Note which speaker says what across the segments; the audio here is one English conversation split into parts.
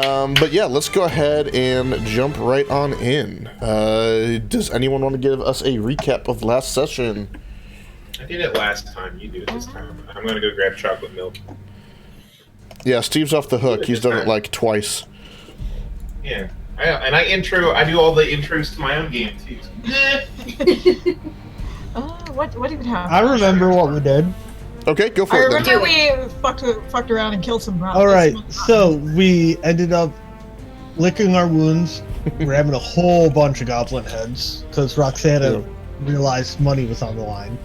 Speaker 1: But yeah, let's go ahead and jump right on in. Does anyone want to give us a recap of last session?
Speaker 2: I did it last time. You do it this time. I'm gonna go grab chocolate milk.
Speaker 1: Yeah, Steve's off the hook. He's done it like twice.
Speaker 2: Yeah, I do all the intros to my own game too.
Speaker 3: What even happened?
Speaker 4: I remember what we did.
Speaker 1: Okay, go for
Speaker 3: I
Speaker 1: it then.
Speaker 3: remember we fucked around and killed some
Speaker 4: All right, so we ended up licking our wounds, grabbing a whole bunch of goblin heads because Roxana realized money was on the line.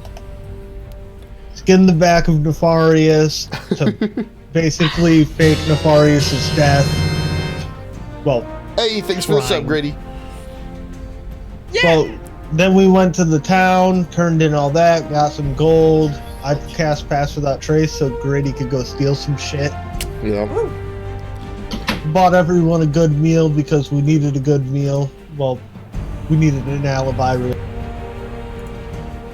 Speaker 4: Skinned the back of Nefarious to basically fake Nefarious' death. Well,
Speaker 1: hey, thanks for the sub, Grady.
Speaker 3: Yeah.
Speaker 4: So then we went to the town, turned in all that, got some gold. I cast Pass Without Trace so Grady could go steal some shit.
Speaker 1: Yeah.
Speaker 4: Bought everyone a good meal because we needed a good meal. Well, we needed an alibi. Really.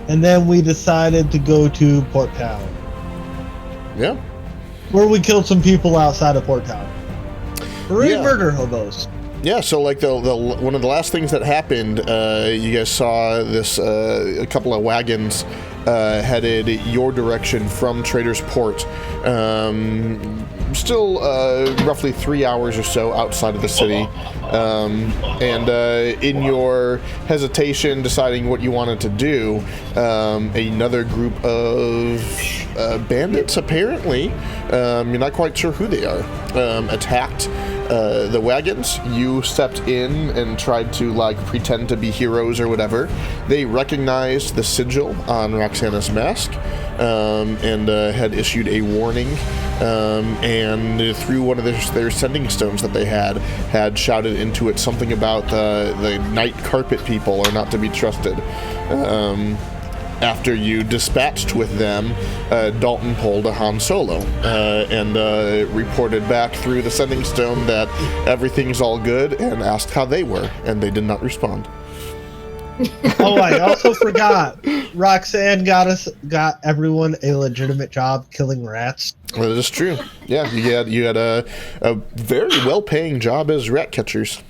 Speaker 4: And then we decided to go to Port Town.
Speaker 1: Yeah.
Speaker 4: Where we killed some people outside of Port Town. Murder hobos.
Speaker 1: Yeah, so like the one of the last things that happened, you guys saw this a couple of wagons headed your direction from Trader's Port. Still roughly 3 hours or so outside of the city. And in your hesitation, deciding what you wanted to do, another group of bandits, apparently, you're not quite sure who they are, attacked the wagons. You stepped in and tried to like pretend to be heroes or whatever. They recognized the sigil on Roxana's mask and had issued a warning, and through one of their sending stones that they had shouted into it something about the night carpet people are not to be trusted. After you dispatched with them, Dalton pulled a Han Solo and reported back through the sending stone that everything's all good and asked how they were, and they did not respond.
Speaker 4: Oh, I also forgot. Roxanne got everyone a legitimate job killing rats.
Speaker 1: Well, that is true. Yeah, you had a very well-paying job as rat catchers.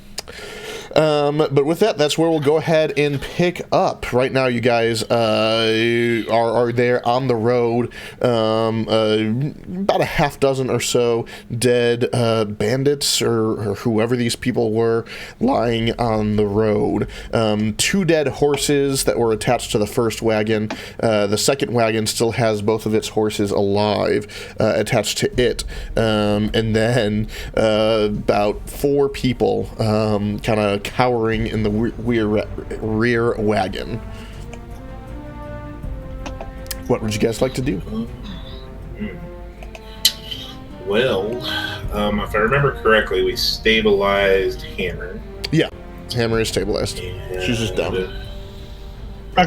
Speaker 1: But with that, that's where we'll go ahead and pick up. Right now, you guys are there on the road. About a half dozen or so dead bandits or whoever these people were lying on the road. 2 dead horses that were attached to the first wagon. The second wagon still has both of its horses alive attached to it. And then about 4 people kind of cowering in the rear wagon. What would you guys like to do?
Speaker 2: Well, if I remember correctly, we stabilized Hammer.
Speaker 1: Yeah, Hammer is stabilized. She's just down.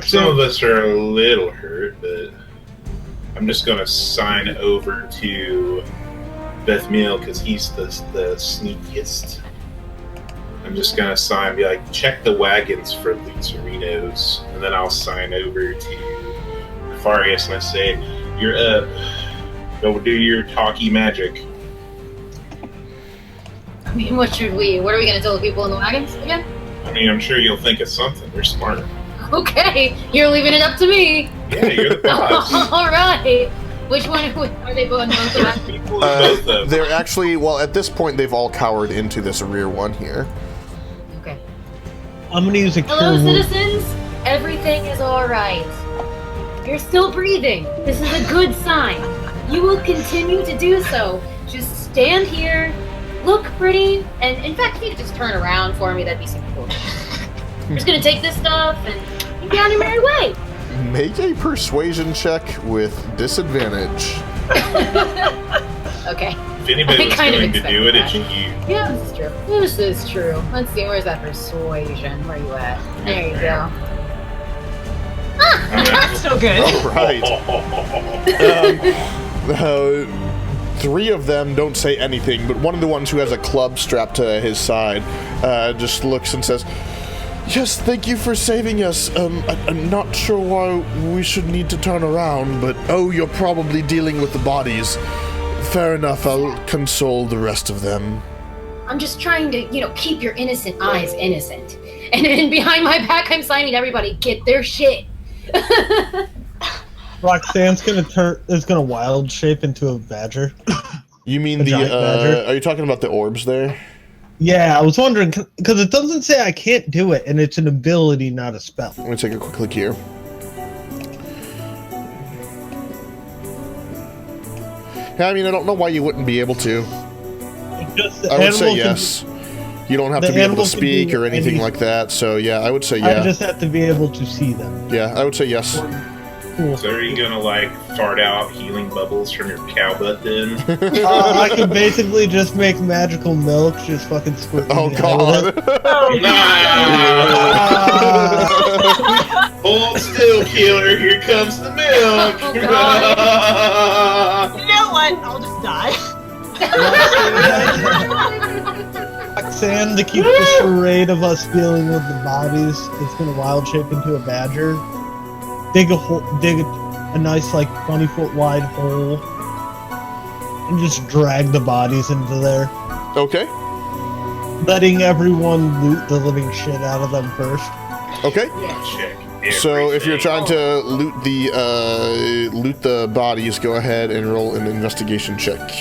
Speaker 2: Some of us are a little hurt, but I'm just going to sign over to Beth Meal because he's the sneakiest. I'm just going to sign, be like, check the wagons for Lutorinos, and then I'll sign over to Nefarious and I say, you're up. Go do your talkie magic.
Speaker 5: I mean, what are we going to tell the people in the wagons again?
Speaker 2: I mean, I'm sure you'll think of something. We're smart.
Speaker 5: Okay, you're leaving it up to me.
Speaker 2: Yeah, you're the boss.
Speaker 5: All right. Which one are they both?
Speaker 2: Both of
Speaker 1: They're actually, well, at this point, they've all cowered into this rear one here.
Speaker 5: Okay.
Speaker 4: I'm gonna use a
Speaker 5: Hello, citizens. Everything is all right. You're still breathing. This is a good sign. You will continue to do so. Just stand here, look pretty, and in fact, if you could just turn around for me, that'd be super cool. I'm just gonna take this stuff and be on your merry way.
Speaker 1: Make a persuasion check with disadvantage.
Speaker 5: Okay.
Speaker 2: If anybody was going to do it, it's you.
Speaker 5: Yeah, this is true. This is true. Let's see, where's that persuasion? Where are you at? There you go.
Speaker 3: That's so good.
Speaker 1: All right. 3 of them don't say anything, but one of the ones who has a club strapped to his side just looks and says, "Yes, thank you for saving us. I'm not sure why we should need to turn around, but you're probably dealing with the bodies. Fair enough, I'll console the rest of them."
Speaker 5: I'm just trying to, keep your innocent eyes innocent. And then behind my back, I'm signing everybody, get their shit.
Speaker 4: Roxanne's gonna wild shape into a badger.
Speaker 1: You mean
Speaker 4: A giant badger?
Speaker 1: Are you talking about the orbs there?
Speaker 4: Yeah, I was wondering, because it doesn't say I can't do it, and it's an ability, not a spell.
Speaker 1: Let me take a quick look here. Yeah, I mean, I don't know why you wouldn't be able to. I would say yes. You don't have to be able to speak or anything like that, so yeah, I would say yeah.
Speaker 4: I just have to be able to see them.
Speaker 1: Yeah, I would say yes.
Speaker 4: Cool.
Speaker 2: So are you gonna fart out healing bubbles from your cow butt then?
Speaker 4: I can basically just make magical milk, just fucking squirt.
Speaker 1: Oh god!
Speaker 2: Hold still, killer. Here comes the milk.
Speaker 5: Oh,
Speaker 3: You know what? I'll just die.
Speaker 4: Roxanne, to keep the charade of us dealing with the bodies, it's gonna wild shape into a badger. Dig a nice 20-foot wide hole, and just drag the bodies into there.
Speaker 1: Okay.
Speaker 4: Letting everyone loot the living shit out of them first.
Speaker 1: Okay.
Speaker 2: Check.
Speaker 1: So if you're trying to loot the bodies, go ahead and roll an investigation check.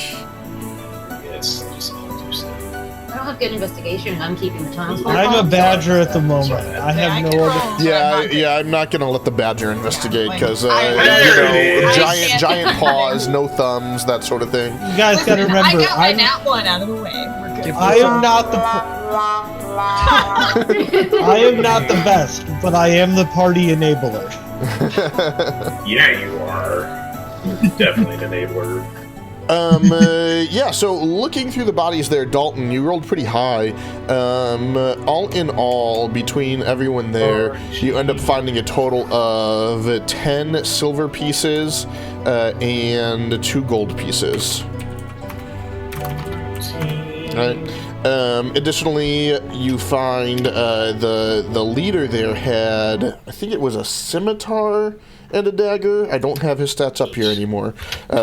Speaker 2: Yes, just all do so.
Speaker 5: I don't have good investigation, and I'm keeping the tunnels.
Speaker 4: I'm a badger at the moment. I have no other.
Speaker 1: Yeah, I'm not gonna let the badger investigate because
Speaker 2: I-
Speaker 1: giant paws, no thumbs, that sort of thing.
Speaker 4: You guys gotta remember,
Speaker 3: I got my nat one out of the way. We're good.
Speaker 4: I am not the. I am not the best, but I am the party enabler.
Speaker 2: Yeah, you are. Definitely an enabler.
Speaker 1: Yeah, so looking through the bodies there, Dalton, you rolled pretty high. All in all, between everyone there, you end up finding a total of 10 silver pieces and 2 gold pieces. Right. Additionally, you find the leader there had, I think it was a scimitar and a dagger. I don't have his stats up here anymore,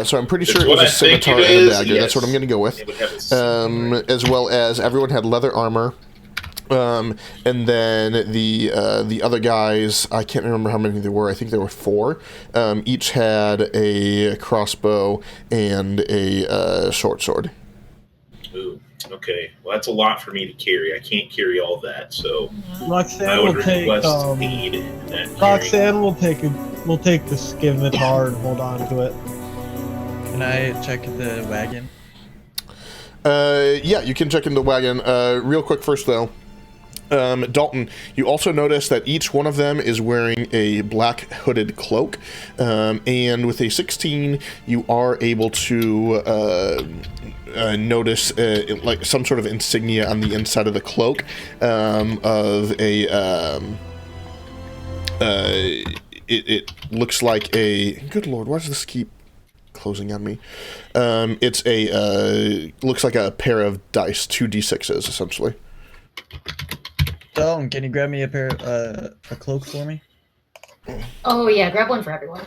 Speaker 1: so I'm pretty sure it was a scimitar and a dagger. Yes. That's what I'm going to go with. As well as everyone had leather armor. And then the other guys, I can't remember how many there were. I think there were 4. Each had a crossbow and a short sword.
Speaker 2: Ooh, okay. Well, that's a lot for me to carry. I can't carry all that, so
Speaker 4: Roxanne
Speaker 2: I would
Speaker 4: will take.
Speaker 2: request aid in that carrying.
Speaker 4: Roxanne will take the scimitar and hold on to it.
Speaker 6: Can I check the wagon?
Speaker 1: Yeah, you can check in the wagon. Real quick first, though. Dalton, you also notice that each one of them is wearing a black hooded cloak, and with a 16, you are able to notice like some sort of insignia on the inside of the cloak of a. It looks like a. Good lord, why does this keep closing on me? It's a looks like a pair of dice, 2d6s essentially.
Speaker 6: Dalton, can you grab me a cloak for me?
Speaker 5: Oh, yeah, grab one for everyone.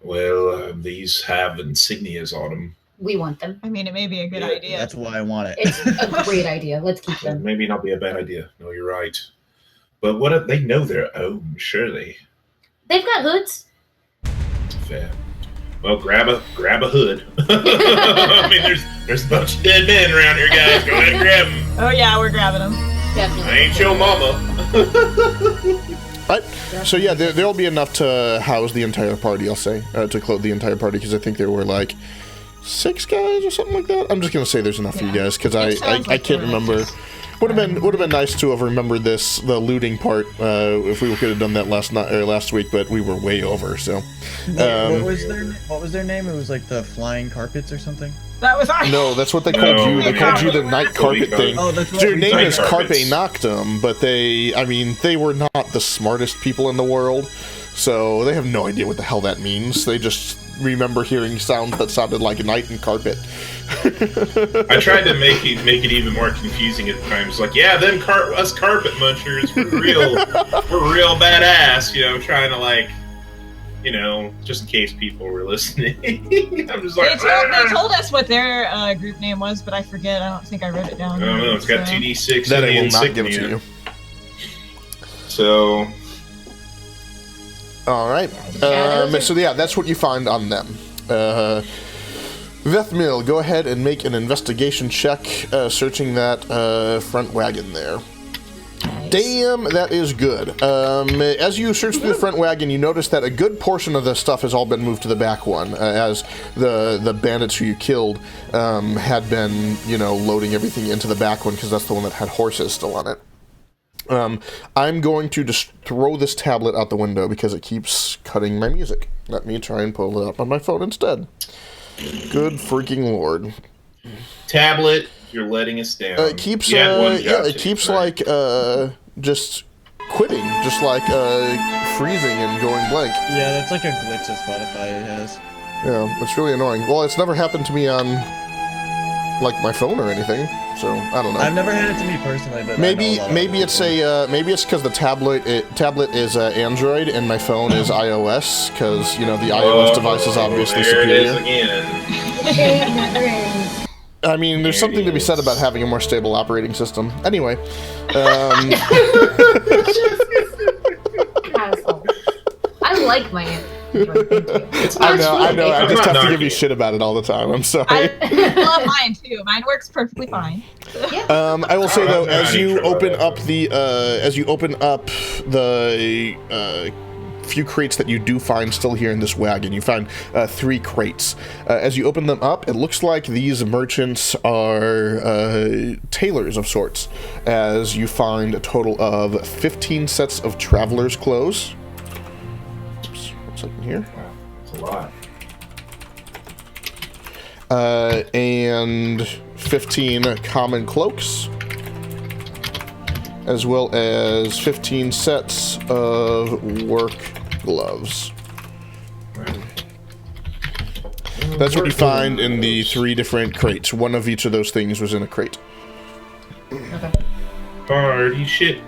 Speaker 2: Well, these have insignias on them.
Speaker 5: We want them.
Speaker 3: I mean, it may be a good
Speaker 2: Yeah,
Speaker 3: idea.
Speaker 6: That's why I want it.
Speaker 5: It's a great idea. Let's keep them.
Speaker 2: Maybe not be a bad idea. No, you're right. But what if they know their own? Surely.
Speaker 5: They've got hoods.
Speaker 2: Fair. Well, grab a hood. I mean, there's a bunch of dead men around here, guys. Go ahead and grab them.
Speaker 3: Oh yeah, we're grabbing them.
Speaker 5: Definitely.
Speaker 2: I ain't your mama.
Speaker 1: Right. So yeah, there'll be enough to house the entire party. I'll say to clothe the entire party because I think there were like 6 guys or something like that. I'm just gonna say there's enough for you guys because I can't remember. Would have been nice to have remembered the looting part if we could have done that last week, but we were way over. So.
Speaker 6: What was their name? It was like the flying carpets or something.
Speaker 3: That was our.
Speaker 1: No, that's what they called you. They called you the night carpet thing.
Speaker 6: Oh, that's what
Speaker 1: Their
Speaker 6: we
Speaker 1: name
Speaker 6: did.
Speaker 1: is Carpe Noctem, but they were not the smartest people in the world, so they have no idea what the hell that means. They just remember hearing sounds that sounded like night and carpet.
Speaker 2: I tried to make it even more confusing at times. Like, yeah, them us carpet munchers, we're real badass. You know, trying to like just in case people were listening. I'm just like,
Speaker 3: they told us what their group name was, but I forget. I don't think I wrote it down.
Speaker 2: I don't know. It's got 2d6
Speaker 1: That
Speaker 2: in
Speaker 1: I
Speaker 2: the
Speaker 1: will not give it
Speaker 2: insignia.
Speaker 1: to you.
Speaker 2: So,
Speaker 1: All right. So yeah, that's what you find on them. Vethmil, go ahead and make an investigation check, searching that front wagon there. Damn, that is good. As you search through the front wagon, you notice that a good portion of the stuff has all been moved to the back one, as the bandits who you killed had been, loading everything into the back one, because that's the one that had horses still on it. I'm going to just throw this tablet out the window because it keeps cutting my music. Let me try and pull it up on my phone instead. Good freaking lord.
Speaker 2: tablet, you're letting us down.
Speaker 1: It keeps, just quitting, just freezing and going blank.
Speaker 6: Yeah, that's like a glitch that Spotify has.
Speaker 1: Yeah, it's really annoying. Well, it's never happened to me on, my phone or anything, so I don't know.
Speaker 6: I've never had it to me personally, but
Speaker 1: maybe it's because the tablet is Android and my phone is iOS, because the iOS device is obviously superior.
Speaker 2: There it is again.
Speaker 1: I mean, there's something to be said about having a more stable operating system. Anyway,
Speaker 5: Asshole. I like my Android, thank you.
Speaker 1: I know. I just have to give you shit about it all the time. I'm sorry.
Speaker 3: I love mine too. Mine works perfectly fine.
Speaker 1: I will say though, as you open up the few crates that you do find still here in this wagon, you find 3 crates. As you open them up, it looks like these merchants are tailors of sorts, as you find a total of 15 sets of traveler's clothes. Oops, one second here.
Speaker 2: That's a lot.
Speaker 1: And 15 common cloaks, as well as 15 sets of work gloves. That's what you find in the 3 different crates. One of each of those things was in a crate.
Speaker 5: Okay.
Speaker 2: Party shit.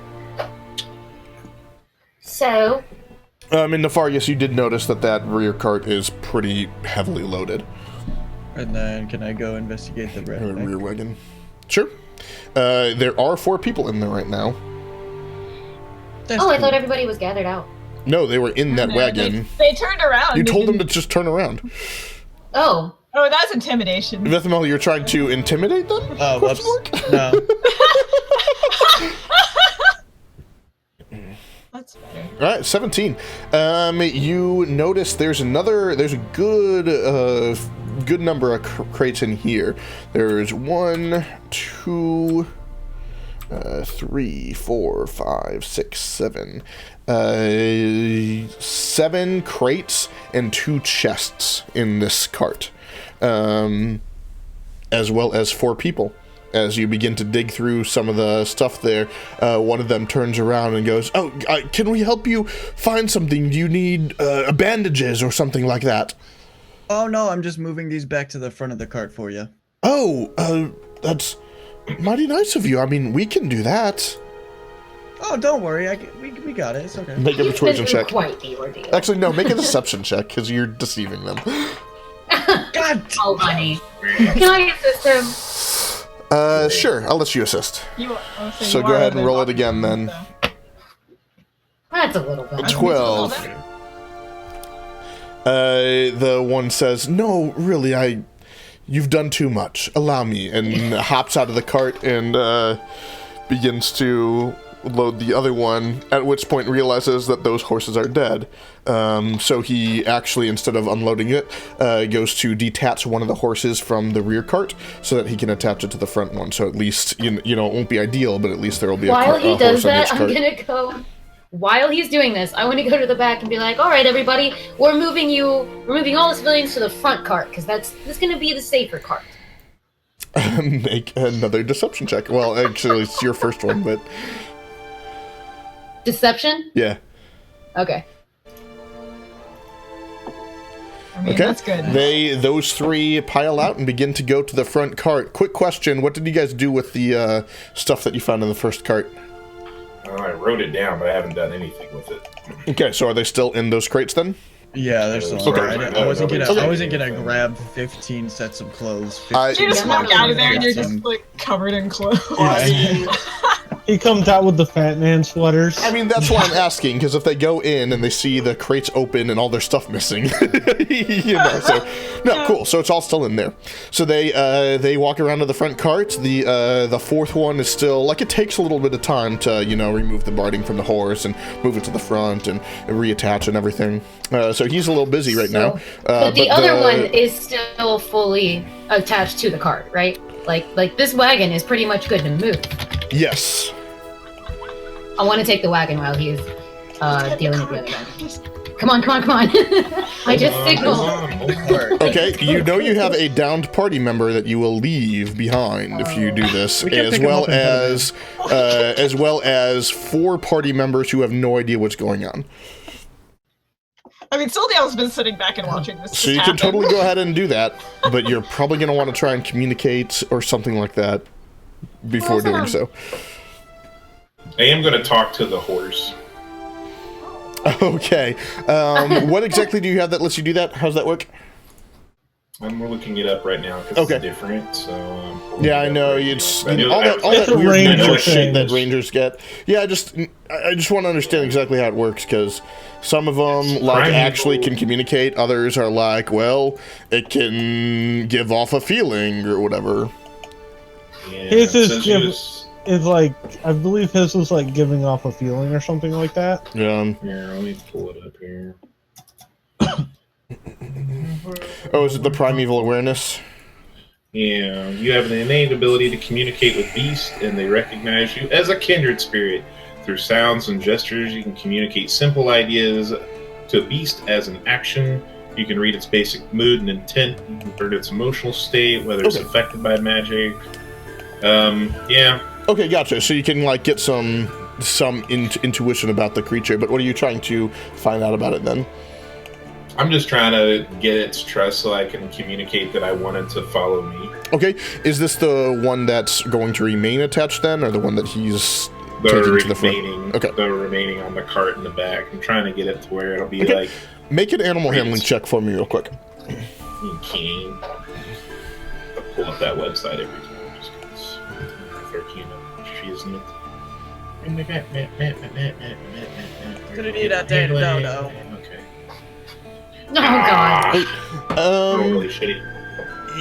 Speaker 5: So,
Speaker 1: In Nefarious, you did notice that rear cart is pretty heavily loaded.
Speaker 6: And then, can I go investigate the
Speaker 1: Rear wagon. Sure. There are 4 people in there right now.
Speaker 5: I thought everybody was gathered out.
Speaker 1: No, they were in that wagon.
Speaker 3: They turned around.
Speaker 1: You told them to just turn around.
Speaker 5: Oh.
Speaker 3: Oh, that's intimidation.
Speaker 1: Vethmel, you're trying to intimidate them?
Speaker 6: Oh, whoops. No.
Speaker 3: That's better.
Speaker 1: All right, 17. You notice there's a good number of crates in here. There's 1, 2, 3, 4, 5, 6, 7. 7 crates and 2 chests in this cart, as well as 4 people. As you begin to dig through some of the stuff there, one of them turns around and goes, "Oh, can we help you find something? Do you need bandages or something like that?"
Speaker 6: Oh no, I'm just moving these back to the front of the cart for you.
Speaker 1: Oh, that's mighty nice of you. I mean, we can do that.
Speaker 6: Oh, don't worry. We got it. It's okay.
Speaker 1: Make a persuasion check.
Speaker 5: Quite the ordeal.
Speaker 1: Actually, no, make a deception check, because you're deceiving them.
Speaker 6: God!
Speaker 5: Oh, honey. Can I assist him?
Speaker 1: Sure, I'll let you assist. So
Speaker 3: you
Speaker 1: go
Speaker 3: are
Speaker 1: ahead and
Speaker 3: the
Speaker 1: roll it
Speaker 3: lucky
Speaker 1: again,
Speaker 3: one,
Speaker 1: then.
Speaker 3: so.
Speaker 5: That's a little bit.
Speaker 1: 12. The one says, "No, really, you've done too much. Allow me," and hops out of the cart and begins to load the other one, at which point realizes that those horses are dead. So he actually, instead of unloading it, goes to detach one of the horses from the rear cart so that he can attach it to the front one. So at least, it won't be ideal, but at least there will be
Speaker 5: While he does
Speaker 1: horse on each
Speaker 5: that, I'm
Speaker 1: cart.
Speaker 5: gonna go. While he's doing this, I want to go to the back and be like, "All right, everybody, we're moving all the civilians to the front cart because that's gonna be the safer cart."
Speaker 1: Make another deception check. Well, actually, it's your first one, but
Speaker 5: Deception?
Speaker 1: yeah.
Speaker 5: Okay.
Speaker 3: I mean,
Speaker 1: Okay.
Speaker 3: that's good.
Speaker 1: Those 3 pile out and begin to go to the front cart. Quick question: what did you guys do with the stuff that you found in the first cart?
Speaker 2: I wrote it down, but I haven't done anything with it.
Speaker 1: Okay, so are they still in those crates then?
Speaker 6: Yeah, they're still
Speaker 1: Okay.
Speaker 6: on there. I wasn't gonna.
Speaker 1: Okay.
Speaker 6: I wasn't gonna grab 15 sets of clothes.
Speaker 3: You just walk out of there and you're
Speaker 6: 15.
Speaker 3: just like covered in clothes.
Speaker 6: Yeah.
Speaker 4: He comes out with the fat man sweaters.
Speaker 1: I mean, that's why I'm asking, because if they go in and they see the crates open and all their stuff missing, so no, cool. So it's all still in there. So they walk around to the front cart. The fourth one is still like it takes a little bit of time to remove the barding from the horse and move it to the front and reattach and everything. So he's a little busy right now.
Speaker 5: But the other one is still fully attached to the cart, right? Like this wagon is pretty much good to move.
Speaker 1: Yes.
Speaker 5: I want to take the wagon while he's dealing with the other guy. Come on. I just signaled.
Speaker 1: Okay, you have a downed party member that you will leave behind if you do this, as well as 4 party members who have no idea what's going on.
Speaker 3: I mean, Sildale's been sitting back and watching this.
Speaker 1: So you can totally go ahead and do that, but you're probably going to want to try and communicate or something like that before doing so.
Speaker 2: I am going to talk to the horse.
Speaker 1: Okay. What exactly do you have that lets you do that? How's that work?
Speaker 2: I'm looking it up right now because it's different. So
Speaker 1: yeah, I know it's all that
Speaker 4: It's a
Speaker 1: weird
Speaker 4: ranger
Speaker 1: magic shit
Speaker 4: thing.
Speaker 1: that rangers get. Yeah, I just want to understand exactly how it works because some of them actually can communicate. Others are like, well, it can give off a feeling or whatever.
Speaker 2: Yeah,
Speaker 4: His is like, I believe his was like giving off a feeling or something like that.
Speaker 1: Yeah.
Speaker 2: Here, let me pull it up here.
Speaker 1: Oh, is it the primeval awareness?
Speaker 2: Yeah, you have an innate ability to communicate with beasts, and they recognize you as a kindred spirit. Through sounds and gestures, you can communicate simple ideas to a beast as an action. You can read its basic mood and intent. You can learn its emotional state, whether it's affected by magic. Yeah.
Speaker 1: Okay, gotcha. So you can like get some intuition about the creature, but what are you trying to find out about it then?
Speaker 2: I'm just trying to get its trust so I can communicate that I want it to follow me.
Speaker 1: Okay, is this the one that's going to remain attached then, or the one that he's taking to the front? Okay.
Speaker 2: The remaining on the cart in the back. I'm trying to get it to where it'll be like...
Speaker 1: Make an animal handling check for me real quick.
Speaker 2: You can. I'll pull up that website every time just because 13 she isn't it.
Speaker 6: Gonna need that data dodo.
Speaker 2: Okay.
Speaker 5: Oh god.
Speaker 2: Really shitty.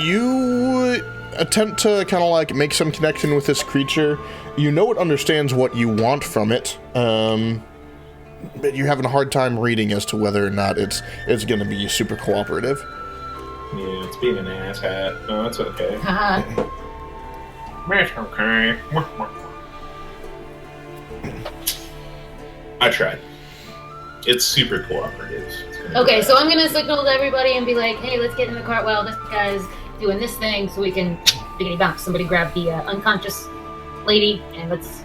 Speaker 1: You attempt to kind of like make some connection with this creature. You know it understands what you want from it, but you're having a hard time reading as to whether or not it's going to be super cooperative.
Speaker 2: Yeah, it's being an asshat. No, that's okay. That's okay. I tried. It's super cooperative.
Speaker 5: Okay, so I'm gonna signal to everybody and be like, hey, let's get in the cart while this guy's doing this thing so we can biggity bounce. Somebody grab the unconscious lady and let's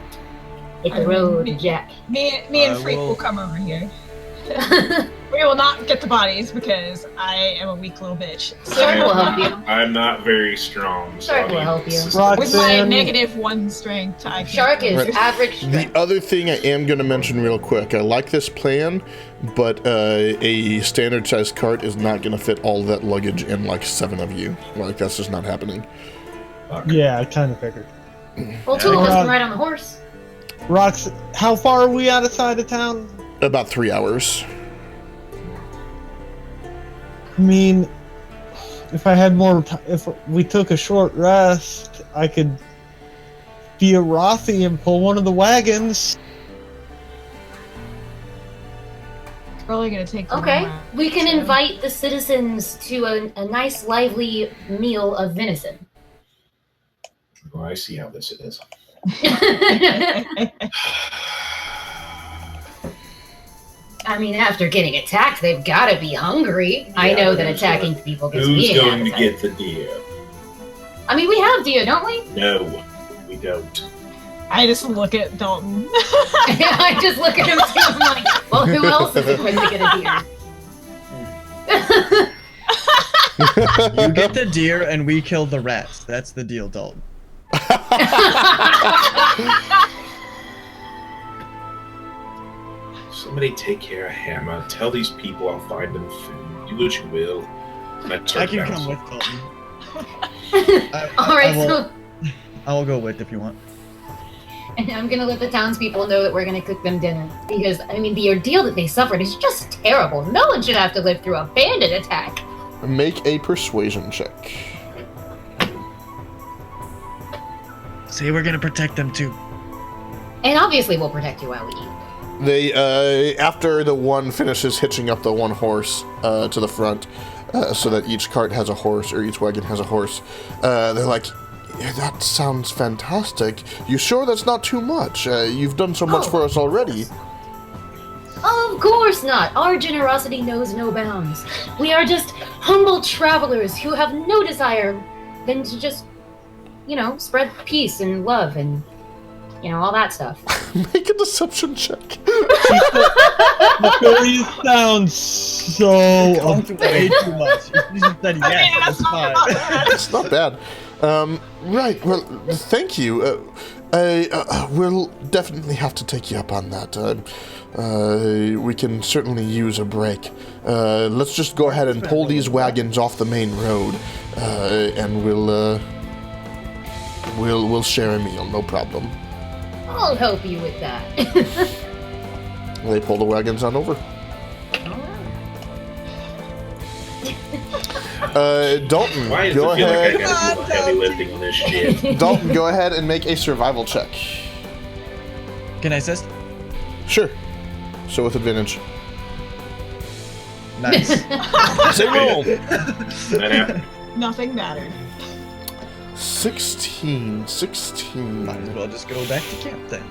Speaker 5: hit the road, Jack.
Speaker 3: Me and Freak will come over here. We will not get the bodies because I am a weak little bitch.
Speaker 5: Shark will help you.
Speaker 2: I'm not very strong. So
Speaker 5: Shark will help you.
Speaker 3: With my
Speaker 4: Roxanne.
Speaker 3: -1 strength, I can't.
Speaker 5: Shark is
Speaker 1: Right.
Speaker 5: average strength.
Speaker 1: The other thing I am going to mention real quick, I like this plan, but a standard sized cart is not going to fit all that luggage in like 7 of you. Like that's just not happening.
Speaker 4: Yeah, I kind of figured.
Speaker 5: Well, 2 of us can ride on the horse.
Speaker 4: Rox, how far are we out of side of town?
Speaker 1: About 3 hours.
Speaker 4: I mean, if I had more time, if we took a short rest, I could be a Rothy and pull one of the wagons.
Speaker 3: It's probably gonna take.
Speaker 5: Okay,
Speaker 3: them
Speaker 5: we can
Speaker 3: so-
Speaker 5: invite the citizens to a nice, lively meal of venison.
Speaker 2: Oh, I see how this is.
Speaker 5: I mean, after getting attacked, they've got to be hungry. I know that attacking people gets
Speaker 2: Who's
Speaker 5: me an
Speaker 2: going to
Speaker 5: appetite.
Speaker 2: get the deer?
Speaker 5: I mean, we have deer, don't we?
Speaker 2: No, we don't.
Speaker 3: I just look at Dalton.
Speaker 5: I just look at him too. I'm like, well, who else is equipped to get a deer?
Speaker 6: You get the deer and we kill the rats. That's the deal, Dalton.
Speaker 2: So Somebody take care of Hammer. Tell these people I'll find them food. Do what you will. And
Speaker 6: I can come with Dalton.
Speaker 5: Alright,
Speaker 6: I will go with if you want.
Speaker 5: and I'm gonna let the townspeople know that we're gonna cook them dinner. Because, I mean, the ordeal that they suffered is just terrible. No one should have to live through a bandit attack.
Speaker 1: Make a persuasion check.
Speaker 6: Say we're gonna protect them too.
Speaker 5: And obviously we'll protect you while we eat.
Speaker 1: They, after the one finishes hitching up the one horse to the front, so that each cart has a horse, or each wagon has a horse, they're like, yeah, that sounds fantastic. You sure that's not too much? You've done so much for us already.
Speaker 5: Of course not. Our generosity knows no bounds. We are just humble travelers who have no desire than to just, spread peace and love and, all that stuff.
Speaker 1: Make a deception check.
Speaker 4: Victoria sounds so
Speaker 6: way too much. You just said yes. That's fine.
Speaker 1: It's not bad. Right, well, thank you. We'll definitely have to take you up on that. We can certainly use a break. Let's just go ahead and pull these wagons off the main road, and we'll share a meal, no problem.
Speaker 5: I'll help you with that.
Speaker 1: They pull the wagons on over. Dalton,
Speaker 2: Why does
Speaker 1: go
Speaker 2: it feel
Speaker 1: ahead.
Speaker 2: like I gotta do the heavy lifting on this shit?
Speaker 1: Dalton, go ahead and make a survival check.
Speaker 6: Can I assist?
Speaker 1: Sure. So with advantage.
Speaker 6: Nice.
Speaker 1: Say roll.
Speaker 2: That happened.
Speaker 3: Nothing mattered.
Speaker 1: 16.
Speaker 6: Might as well just go back to camp then.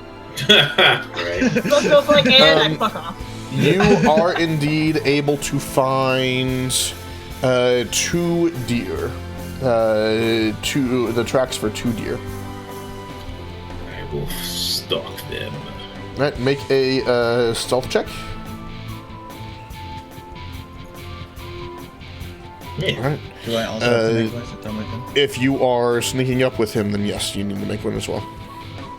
Speaker 2: Right.
Speaker 3: Those feels like, and I fuck off.
Speaker 1: You are indeed able to find 2 deer. The tracks for 2 deer.
Speaker 2: I will stalk them.
Speaker 1: Right, make a stealth check.
Speaker 2: Yeah.
Speaker 1: Right.
Speaker 6: Do I also have to make one since I'm with him?
Speaker 1: If you are sneaking up with him, then yes, you need to make one as well.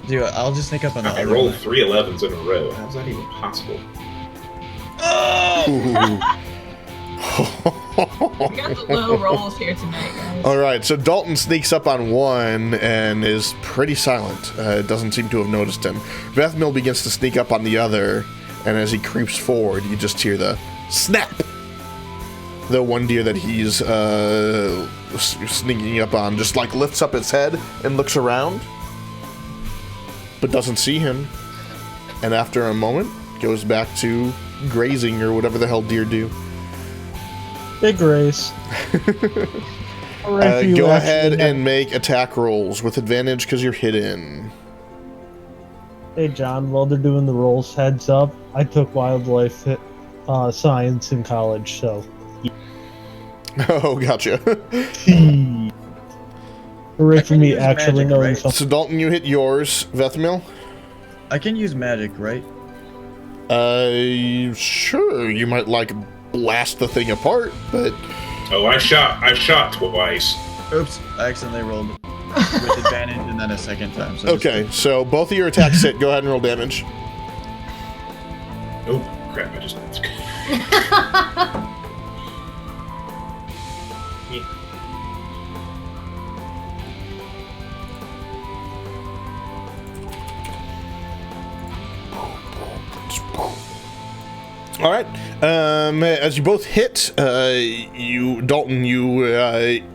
Speaker 6: Dude, I'll just sneak up on the
Speaker 2: I
Speaker 6: other
Speaker 2: rolled
Speaker 6: one.
Speaker 2: 3 11s in a row. How's that even possible?
Speaker 1: Ooh.
Speaker 3: We got the low rolls here tonight, guys.
Speaker 1: All right, so Dalton sneaks up on one and is pretty silent. Doesn't seem to have noticed him. Vethmil begins to sneak up on the other, and as he creeps forward, you just hear the snap. The one deer that he's sneaking up on just like lifts up its head and looks around, but doesn't see him. And after a moment, goes back to grazing or whatever the hell deer do.
Speaker 4: big race.
Speaker 1: Go ahead and make attack rolls with advantage because you're hidden.
Speaker 4: Hey John, while they're doing the rolls, heads up, I took wildlife science in college, so.
Speaker 1: Oh, gotcha.
Speaker 4: Hooray for
Speaker 6: can
Speaker 4: me
Speaker 6: use
Speaker 4: actually
Speaker 6: magic,
Speaker 4: knowing
Speaker 6: right?
Speaker 4: something.
Speaker 1: So Dalton, you hit yours, Vethmil.
Speaker 6: I can use magic, right?
Speaker 1: Sure. You might like blast the thing apart, but
Speaker 2: Oh, I shot twice.
Speaker 6: Oops, I accidentally rolled with advantage and then a second time. So
Speaker 1: okay. So both of your attacks hit. Go ahead and roll damage.
Speaker 2: Oh, crap, I just...
Speaker 1: All right. As you both hit, Dalton, you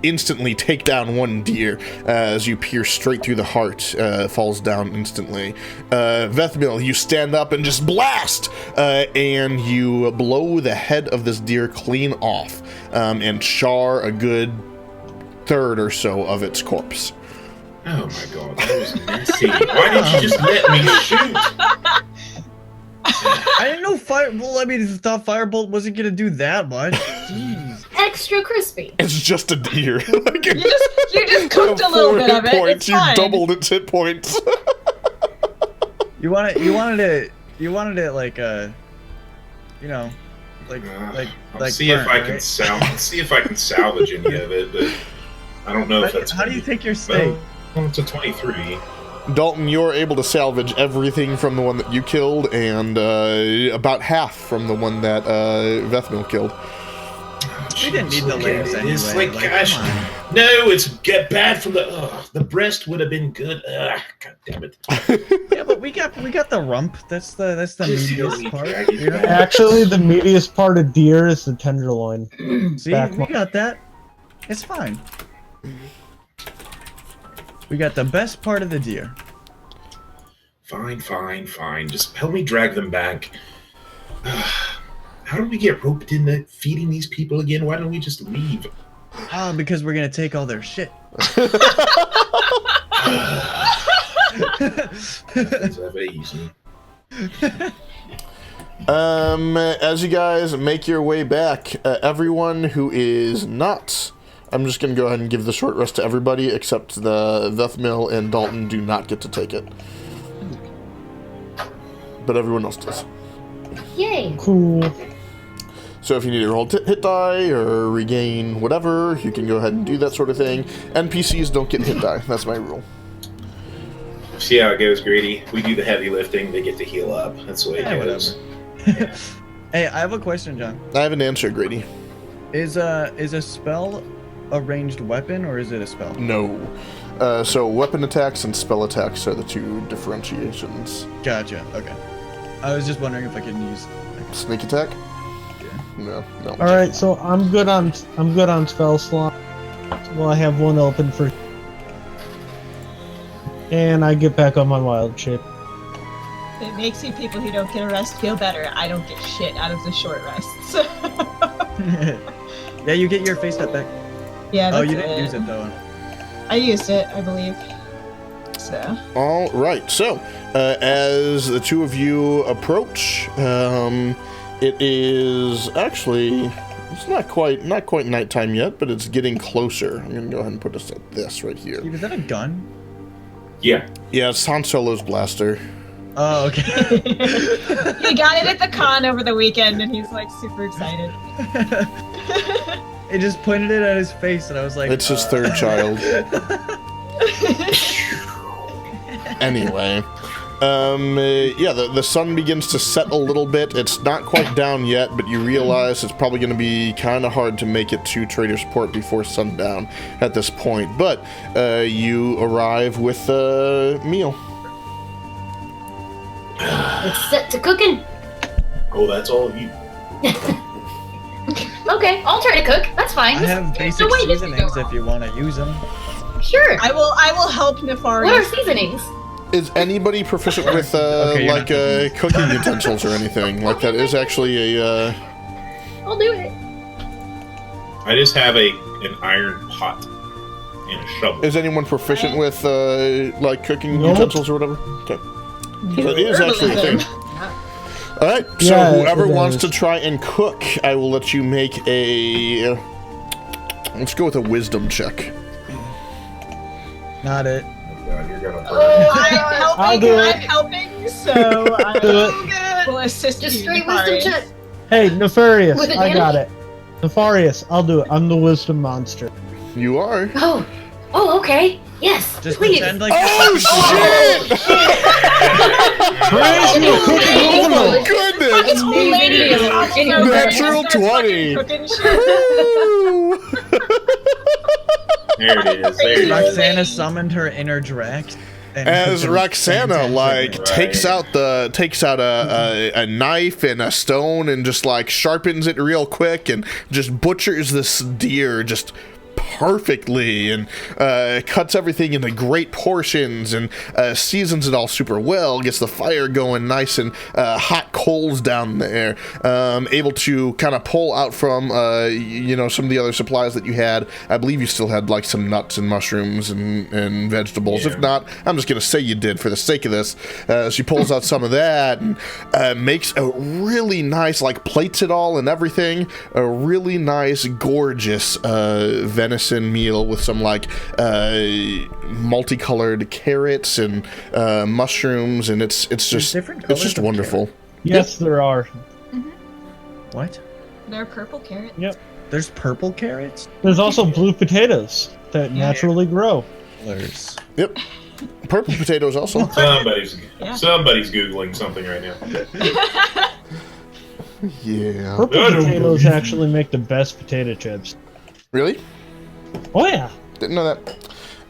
Speaker 1: instantly take down one deer as you pierce straight through the heart. Falls down instantly. Vethmil, you stand up and just blast, and you blow the head of this deer clean off, and char a good third or so of its corpse.
Speaker 2: Oh my god, that was messy. Why did you just let me shoot?
Speaker 6: I didn't know the top firebolt wasn't gonna do that much. Jeez.
Speaker 5: Extra crispy.
Speaker 1: It's just a deer. Like,
Speaker 3: You just cooked a little bit of it.
Speaker 1: Points.
Speaker 3: It's
Speaker 1: You
Speaker 3: fine.
Speaker 1: doubled its hit points.
Speaker 6: You wanted it like
Speaker 2: I'll see if I can salvage any of it, but I don't know if that's.
Speaker 6: How do you take your steak?
Speaker 2: Well, it's a 23.
Speaker 1: Dalton, you're able to salvage everything from the one that you killed, and about half from the one that Vethmil killed.
Speaker 6: We didn't need the legs anyway.
Speaker 2: It's like, gosh,
Speaker 6: come on.
Speaker 2: no, it's get bad from the breast would have been good. God damn it.
Speaker 6: Yeah, but we got the rump. That's the meatiest part. You know?
Speaker 4: Actually, the meatiest part of deer is the tenderloin.
Speaker 6: See, we got that. It's fine. We got the best part of the deer.
Speaker 2: Fine. Just help me drag them back. How do we get roped into feeding these people again? Why don't we just leave?
Speaker 6: Because we're gonna take all their shit.
Speaker 2: It's that easy.
Speaker 1: As you guys make your way back, everyone who is not, I'm just going to go ahead and give the short rest to everybody except the Vethmil and Dalton do not get to take it. But everyone else does.
Speaker 5: Yay!
Speaker 4: Cool.
Speaker 1: So if you need to roll hit die or regain whatever, you can go ahead and do that sort of thing. NPCs don't get hit die. That's my rule.
Speaker 2: See how it goes, Grady. We do the heavy lifting, they get to heal up. That's the way it goes.
Speaker 6: Hey, I have a question, John.
Speaker 1: I have an answer, Grady.
Speaker 6: Is a spell a ranged weapon or is it a spell?
Speaker 1: No. So weapon attacks and spell attacks are the two differentiations.
Speaker 6: Gotcha. Okay. I was just wondering if I could use.
Speaker 1: Sneak attack? No.
Speaker 4: All right, so I'm good on spell slot. Well, I have one open for, and I get back on my wild shape.
Speaker 3: It makes you people who don't get a rest feel better. I don't get shit out of the short rests.
Speaker 6: Yeah, you get your face step back.
Speaker 3: Yeah, that's
Speaker 6: you didn't use it though.
Speaker 3: I used it, I believe. So.
Speaker 1: All right. So, as the two of you approach, it is actually, it's not quite nighttime yet, but it's getting closer. I'm gonna go ahead and put this at this right here.
Speaker 6: Steve, is that a gun?
Speaker 2: Yeah.
Speaker 1: Yeah, it's Han Solo's blaster.
Speaker 6: Oh, okay.
Speaker 3: He got it at the con over the weekend, and he's like super excited.
Speaker 6: It just pointed it at his face, and I was like,
Speaker 1: It's his third child. Anyway, yeah, the sun begins to set a little bit. It's not quite down yet, but you realize it's probably going to be kind of hard to make it to Trader's Port before sundown at this point. But you arrive with a meal.
Speaker 5: It's set to cooking.
Speaker 2: Oh, that's all of you.
Speaker 5: Okay, I'll try to cook. That's fine.
Speaker 6: I have basic
Speaker 5: No way this could go
Speaker 6: seasonings
Speaker 5: wrong.
Speaker 6: if you want to use them.
Speaker 5: Sure.
Speaker 3: I will help Nefarious.
Speaker 5: What are seasonings?
Speaker 1: Is anybody proficient with cooking utensils or anything? Like that is actually a.
Speaker 5: I'll do it.
Speaker 2: I just have an iron pot and a shovel.
Speaker 1: Is anyone proficient with cooking
Speaker 4: Nope.
Speaker 1: utensils or whatever? Okay. So it is actually a thing. All right. So
Speaker 4: Yeah,
Speaker 1: whoever
Speaker 4: it
Speaker 1: wants
Speaker 4: is.
Speaker 1: to try and cook, I will let you make a. Let's go with a wisdom check.
Speaker 6: Not it.
Speaker 2: Oh God, you're gonna burn.
Speaker 3: I'm
Speaker 4: do
Speaker 3: helping,
Speaker 4: it.
Speaker 3: I'm helping, so I will assist
Speaker 5: Just
Speaker 3: you.
Speaker 5: straight wisdom
Speaker 3: Nefarious.
Speaker 5: check.
Speaker 4: Hey, Nefarious,
Speaker 5: With
Speaker 4: I
Speaker 5: advantage?
Speaker 4: got it. Nefarious, I'll do it. I'm the wisdom monster.
Speaker 1: You are.
Speaker 5: Oh, okay. Yes,
Speaker 6: Just
Speaker 5: please.
Speaker 6: pretend like.
Speaker 1: Oh shit!
Speaker 4: Praise you, cooking
Speaker 1: Oh
Speaker 4: overload.
Speaker 1: my
Speaker 3: Fucking
Speaker 1: goodness!
Speaker 3: old lady is also ready to
Speaker 1: Natural
Speaker 3: start
Speaker 1: 20.
Speaker 3: fucking cooking shit.
Speaker 1: Woo!
Speaker 2: There it is. There it is.
Speaker 6: Roxana summoned her inner drac. and
Speaker 1: As
Speaker 6: cooked
Speaker 1: Roxana
Speaker 6: fantastic.
Speaker 1: takes out a knife and a stone and just like sharpens it real quick and just butchers this deer just perfectly and cuts everything into great portions and seasons it all super well, gets the fire going nice and hot coals down there, able to kind of pull out from some of the other supplies that you had. I believe you still had like some nuts and mushrooms and vegetables.
Speaker 2: Yeah.
Speaker 1: If not, I'm just gonna say you did for the sake of this. She pulls out some of that and makes a really nice, like plates it all and everything, a really nice gorgeous venison meal with some like multicolored carrots and mushrooms, and it's just
Speaker 6: different
Speaker 1: it's
Speaker 6: colors
Speaker 1: just
Speaker 6: of
Speaker 1: wonderful.
Speaker 4: Yes, there are.
Speaker 6: What?
Speaker 3: They're purple carrots.
Speaker 4: Yep.
Speaker 6: There's purple carrots?
Speaker 4: There's also blue potatoes that naturally grow.
Speaker 6: Colors.
Speaker 1: Yep. Purple potatoes also.
Speaker 2: Somebody's
Speaker 3: Yeah.
Speaker 2: somebody's googling something right now.
Speaker 1: Yeah.
Speaker 4: Purple
Speaker 2: I don't
Speaker 4: potatoes
Speaker 2: believe
Speaker 4: actually make the best potato chips.
Speaker 1: Really?
Speaker 4: Oh yeah.
Speaker 1: Didn't know that.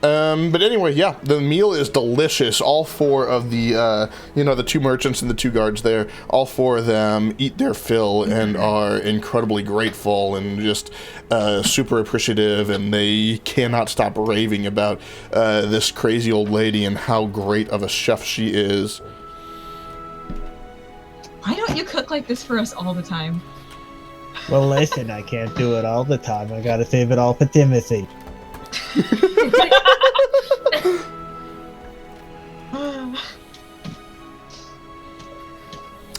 Speaker 1: But anyway, yeah, the meal is delicious. All four of the, the two merchants and the two guards there, all four of them eat their fill and are incredibly grateful and just super appreciative, and they cannot stop raving about this crazy old lady and how great of a chef she is.
Speaker 3: Why don't you cook like this for us all the time?
Speaker 4: Well, listen, I can't do it all the time. I gotta save it all for Timothy.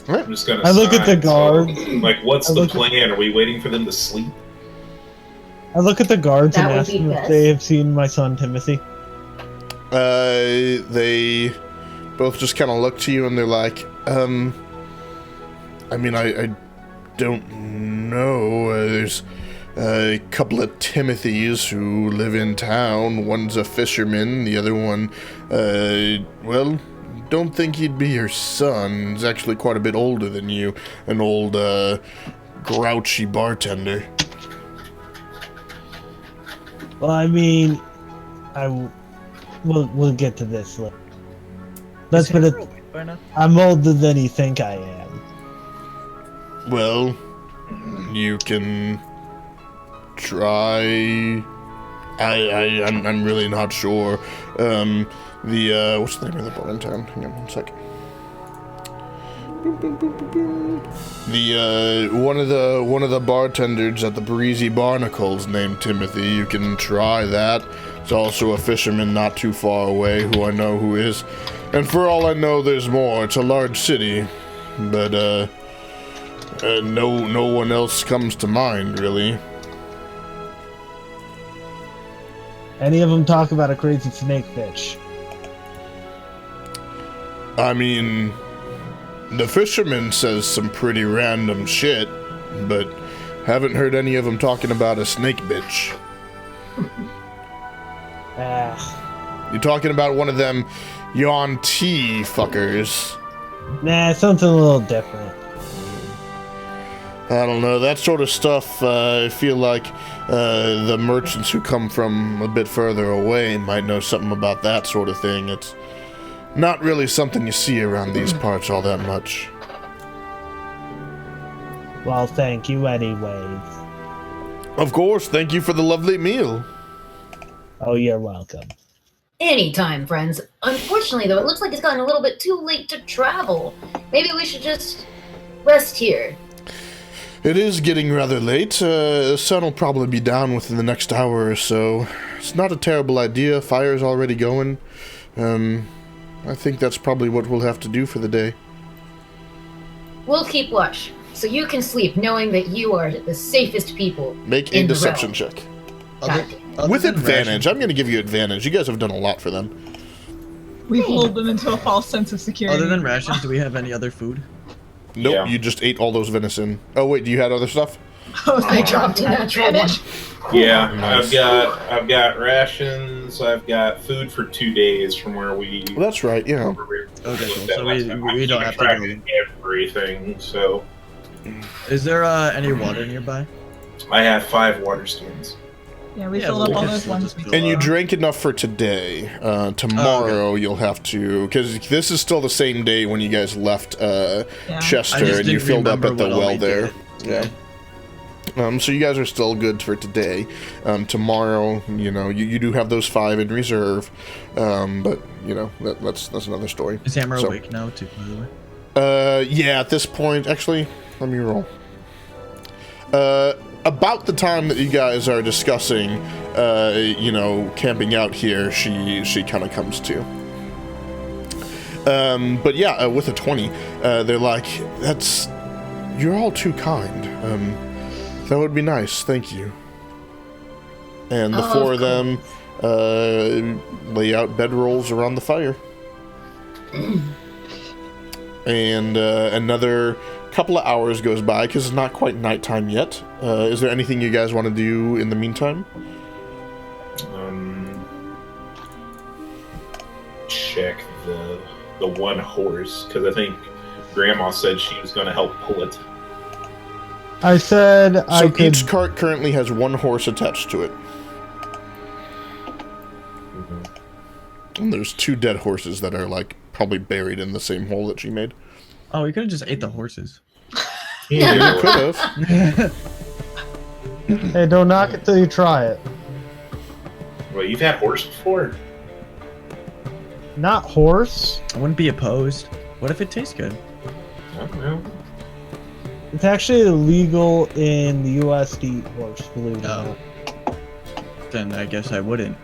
Speaker 2: I'm just gonna.
Speaker 4: I look at the
Speaker 2: sign,
Speaker 4: guard.
Speaker 2: Like, what's
Speaker 4: I
Speaker 2: the
Speaker 4: look at-
Speaker 2: plan? Are we waiting for them to sleep?
Speaker 4: I look at the guards
Speaker 5: That
Speaker 4: and
Speaker 5: would
Speaker 4: ask
Speaker 5: be
Speaker 4: them if
Speaker 5: best.
Speaker 4: they have seen my son Timothy.
Speaker 1: They both just kind of look to you and they're like, I mean, I don't know. There's a couple of Timothys who live in town. One's a fisherman, the other one, well, don't think he'd be your son. He's actually quite a bit older than you. An old, grouchy bartender.
Speaker 4: Well, I mean, we'll get to this later. Let's put it.
Speaker 6: By now?
Speaker 4: I'm older than you think I am.
Speaker 1: Well, you can try. I'm really not sure. What's the name of the bar in town? Hang on one sec. One of the bartenders at the Breezy Barnacles named Timothy. You can try that. There's also a fisherman not too far away who I know who is. And for all I know, there's more. It's a large city, but no one else comes to mind, really.
Speaker 4: Any of them talk about a crazy snake bitch?
Speaker 1: I mean, the fisherman says some pretty random shit, but haven't heard any of them talking about a snake bitch. You talking about one of them Yon T fuckers?
Speaker 4: Nah, something a little different.
Speaker 1: I don't know, that sort of stuff, I feel like the merchants who come from a bit further away might know something about that sort of thing. It's not really something you see around these parts all that much.
Speaker 4: Well, thank you anyways.
Speaker 1: Of course, thank you for the lovely meal.
Speaker 4: Oh, you're welcome.
Speaker 5: Anytime, friends. Unfortunately, though, it looks like it's gotten a little bit too late to travel. Maybe we should just rest here.
Speaker 1: It is getting rather late. The sun will probably be down within the next hour or so. It's not a terrible idea. Fire's already going. I think that's probably what we'll have to do for the day.
Speaker 5: We'll keep watch, so you can sleep knowing that you are the safest people.
Speaker 1: Make a
Speaker 5: in the
Speaker 1: deception
Speaker 5: realm.
Speaker 1: check.
Speaker 6: Other
Speaker 1: With
Speaker 6: than
Speaker 1: advantage.
Speaker 6: rations-
Speaker 1: I'm going to give you advantage. You guys have done a lot for them.
Speaker 3: We've lulled them into a false sense of security.
Speaker 6: Other than rations, do we have any other food?
Speaker 1: Nope,
Speaker 2: Yeah.
Speaker 1: you just ate all those venison. Oh, wait, do you have other stuff?
Speaker 5: I dropped a natural one.
Speaker 2: Yeah,
Speaker 1: Nice.
Speaker 2: I've got rations. I've got food for 2 days from where we.
Speaker 1: Well, that's right, yeah.
Speaker 6: Okay, cool.
Speaker 2: looked at
Speaker 6: So
Speaker 2: last
Speaker 6: we
Speaker 2: time.
Speaker 6: don't
Speaker 2: I'm
Speaker 6: have to
Speaker 2: keeping track
Speaker 6: go.
Speaker 2: of everything. So
Speaker 6: Is there any water nearby?
Speaker 2: I have 5 water skins.
Speaker 3: Yeah, we
Speaker 6: Yeah,
Speaker 3: filled
Speaker 6: well,
Speaker 3: up
Speaker 6: we
Speaker 3: all
Speaker 6: can
Speaker 3: those
Speaker 6: still
Speaker 3: ones.
Speaker 6: just
Speaker 3: we
Speaker 6: fill
Speaker 3: did.
Speaker 1: And you
Speaker 6: up.
Speaker 1: drank enough for today. Tomorrow you'll have to, because this is still the same day when you guys left
Speaker 6: I
Speaker 1: Chester
Speaker 6: just
Speaker 1: and you
Speaker 6: didn't
Speaker 1: filled up
Speaker 6: remember
Speaker 1: at the
Speaker 6: what all
Speaker 1: well
Speaker 6: we
Speaker 1: there.
Speaker 6: did.
Speaker 1: Yeah. So you guys are still good for today. Tomorrow, you do have those 5 in reserve, but that's another story.
Speaker 6: Is Hammer
Speaker 1: So-
Speaker 6: awake now, too, by the way?
Speaker 1: Yeah, at this point, actually, let me roll. About the time that you guys are discussing, camping out here, she kind of comes to. But yeah, with a 20, they're like, you're all too kind. That would be nice, thank you. And the
Speaker 5: Oh,
Speaker 1: 4 of
Speaker 5: of
Speaker 1: them lay out bedrolls around the fire. And another couple of hours goes by because it's not quite nighttime yet. Is there anything you guys want to do in the meantime?
Speaker 2: the one horse? Because I think Grandma said she was going to help pull it.
Speaker 4: I said I could.
Speaker 1: Each cart currently has one horse attached to it. And there's 2 dead horses that are, like, probably buried in the same hole that she made.
Speaker 6: Oh, you could have just ate the horses.
Speaker 1: Yeah, you could have.
Speaker 4: Hey, don't knock it till you try it.
Speaker 2: Well, you've had horse before?
Speaker 4: Not horse.
Speaker 6: I wouldn't be opposed. What if it tastes good?
Speaker 2: I don't know.
Speaker 4: It's actually illegal in the U.S. to eat horse, believe it or
Speaker 6: Oh.
Speaker 4: not.
Speaker 6: Then I guess I wouldn't.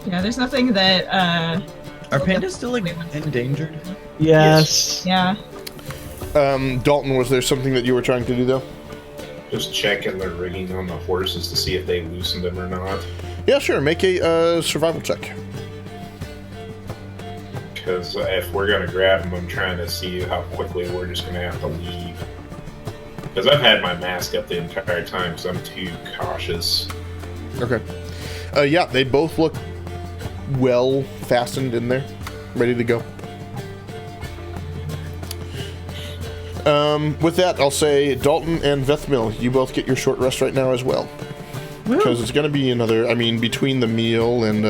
Speaker 3: Yeah, there's nothing that,
Speaker 6: Are pandas still like endangered?
Speaker 4: Yes.
Speaker 3: yeah.
Speaker 1: Dalton, was there something that you were trying to do, though?
Speaker 2: Just checking the rigging on the horses to see if they loosened them or not.
Speaker 1: Yeah, sure. Make a survival check.
Speaker 2: Because if we're going to grab them, I'm trying to see how quickly we're just going to have to leave. Because I've had my mask up the entire time because I'm too cautious.
Speaker 1: Okay. Yeah, they both look well fastened in there, ready to go. With that, I'll say Dalton and Vethmil, you both get your short rest right now as well. Because it's going to be another, I mean, between the meal and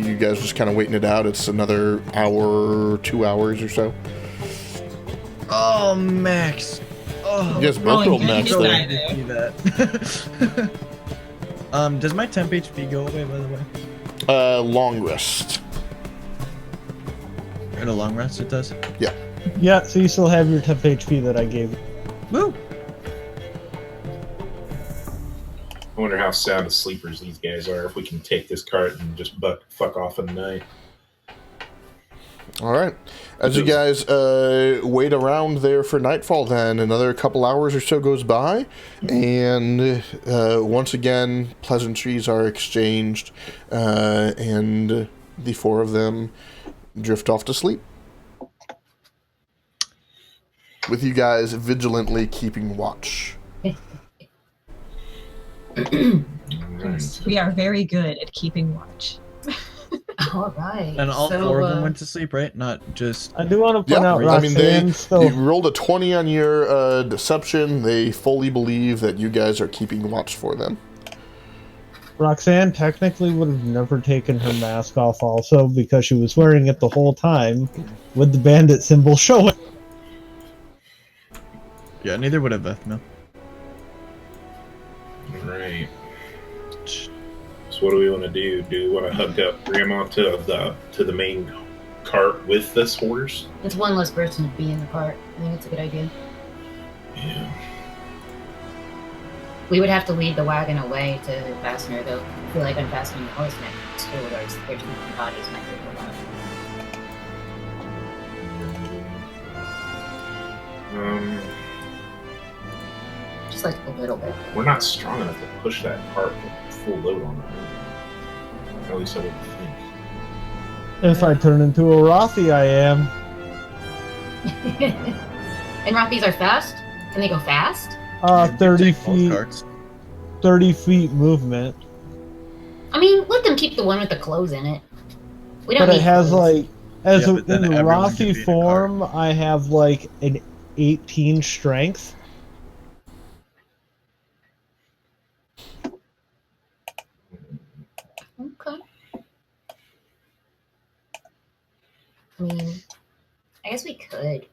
Speaker 1: you guys just kind of waiting it out, it's another hour, 2 hours or so.
Speaker 6: Oh, Max. Oh,
Speaker 1: You guys both rolled max
Speaker 3: so
Speaker 1: there.
Speaker 3: bad.
Speaker 6: see that. Does my temp HP go away, by the way?
Speaker 1: Long rest.
Speaker 6: In a long rest, it does?
Speaker 1: Yeah.
Speaker 4: Yeah, so you still have your temp HP that I gave you.
Speaker 6: Woo!
Speaker 2: I wonder how sound of sleepers these guys are, if we can take this cart and just fuck off in the night.
Speaker 1: All right. As you guys wait around there for nightfall, then another couple hours or so goes by, and once again, pleasantries are exchanged, and the 4 of them drift off to sleep, with you guys vigilantly keeping watch.
Speaker 2: Right.
Speaker 3: We are very good at keeping watch.
Speaker 5: All right.
Speaker 6: And all
Speaker 5: so,
Speaker 6: 4 of them went to sleep, right? Not just...
Speaker 4: I do want to point out
Speaker 1: I mean,
Speaker 4: Roxanne
Speaker 1: you
Speaker 4: still.
Speaker 1: rolled a 20 on your deception. They fully believe that you guys are keeping watch for them.
Speaker 4: Roxanne technically would have never taken her mask off also because she was wearing it the whole time with the bandit symbol showing.
Speaker 6: Yeah, neither would have Vethmil.
Speaker 2: Right. So what do we want to do? Do we want to hook up Grandma to the main cart with this horse?
Speaker 5: It's one less person to be in the cart. I think it's a good idea.
Speaker 2: Yeah.
Speaker 5: We would have to lead the wagon away to fasten her, though. I feel like unfastening the horse might be too, there's too many bodies might be a lot. Just like a little bit.
Speaker 2: We're not strong enough to push that cart with full load on it. At least I would think.
Speaker 4: If I turn into a Rothy, I am.
Speaker 5: And Rothies are fast? Can they go fast?
Speaker 4: 30
Speaker 6: Take both
Speaker 4: feet.
Speaker 6: carts.
Speaker 4: 30 feet movement.
Speaker 5: I mean, let them keep the one with the clothes in it. We don't
Speaker 4: But
Speaker 5: need
Speaker 4: it has
Speaker 5: clothes.
Speaker 4: like, as
Speaker 6: Yeah,
Speaker 4: a,
Speaker 6: but then
Speaker 4: in the
Speaker 6: everyone can be
Speaker 4: Rothy
Speaker 6: in a
Speaker 4: form, I have like an 18 strength.
Speaker 5: Okay. I mean, I guess we could.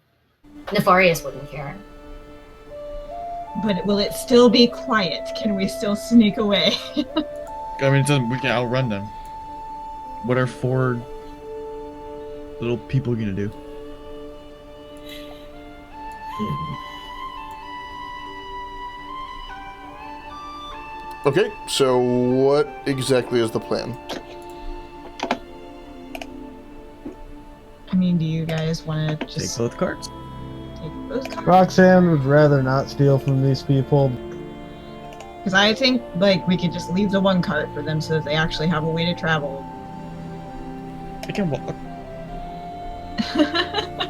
Speaker 5: Nefarious wouldn't care.
Speaker 3: But will it still be quiet? Can we still sneak away?
Speaker 6: I mean, it doesn't, we can outrun them. What are 4 little people gonna do?
Speaker 1: Okay, so what exactly is the plan?
Speaker 3: I mean, do you guys want to
Speaker 6: Take
Speaker 3: just
Speaker 6: both carts.
Speaker 3: take both cards?
Speaker 4: Roxanne would rather not steal from these people.
Speaker 3: Because I think, like, we could just leave the one cart for them so that they actually have a way to travel.
Speaker 6: I can walk.